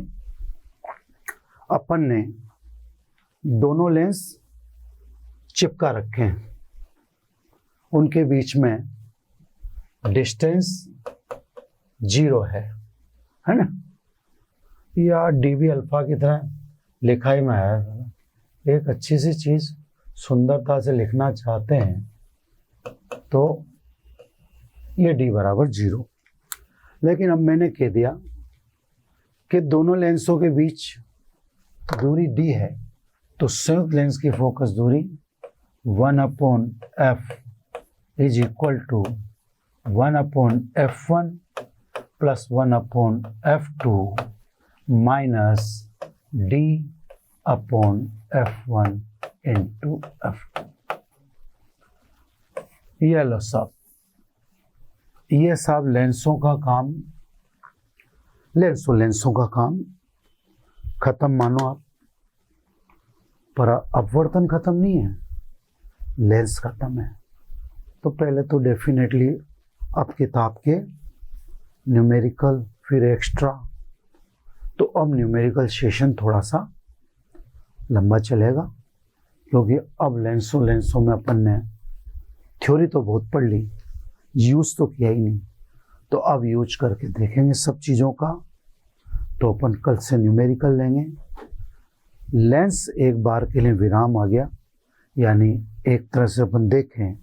अपन ने दोनों लेंस चिपका रखे हैं, उनके बीच में डिस्टेंस 0 है ना, या डीबी अल्फा की तरह लिखाई में है। एक अच्छी सी चीज सुंदरता से लिखना चाहते हैं तो ये d बराबर 0। लेकिन अब मैंने कह दिया कि दोनों लेंसों के बीच दूरी d है, तो संयुक्त लेंस की फोकस दूरी 1/f is equal to 1/f1 plus 1/f2 minus d/f1 into f2। ये लो साहब, ये साहब लेंसों का काम, लेंसों का काम खत्म मानो आप, पर अपवर्तन खत्म नहीं है, लेंस खत्म है। तो पहले तो डेफिनेटली अब किताब के न्यूमेरिकल, फिर एक्स्ट्रा, तो अब न्यूमेरिकल सेशन थोड़ा सा लंबा चलेगा, क्योंकि अब लेंसों में अपन ने थ्योरी तो बहुत पढ़ ली, यूज तो किया ही नहीं, तो अब यूज करके देखेंगे सब चीज़ों का। तो अपन कल से न्यूमेरिकल लेंगे। लेंस एक बार के लिए विराम आ गया, यानी एक तरह से अपन देखें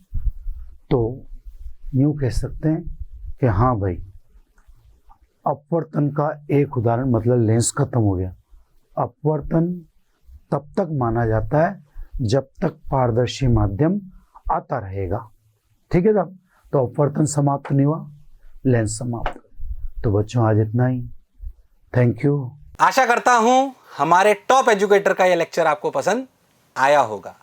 तो यूँ कह सकते हैं कि हाँ भाई, अपवर्तन का एक उदाहरण, मतलब लेंस खत्म हो गया। अपवर्तन तब तक माना जाता है जब तक पारदर्शी माध्यम आता रहेगा, ठीक है साहब। तो अपवर्तन समाप्त नहीं हुआ, लेंस समाप्त। तो बच्चों आज इतना ही, थैंक यू। आशा करता हूं हमारे टॉप एजुकेटर का यह लेक्चर आपको पसंद आया होगा।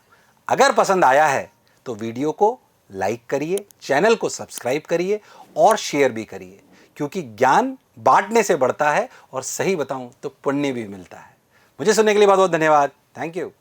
अगर पसंद आया है तो वीडियो को लाइक करिए, चैनल को सब्सक्राइब करिए और शेयर भी करिए, क्योंकि ज्ञान बांटने से बढ़ता है और सही बताऊं तो पुण्य भी मिलता है। मुझे सुनने के लिए बहुत बहुत धन्यवाद। Thank you.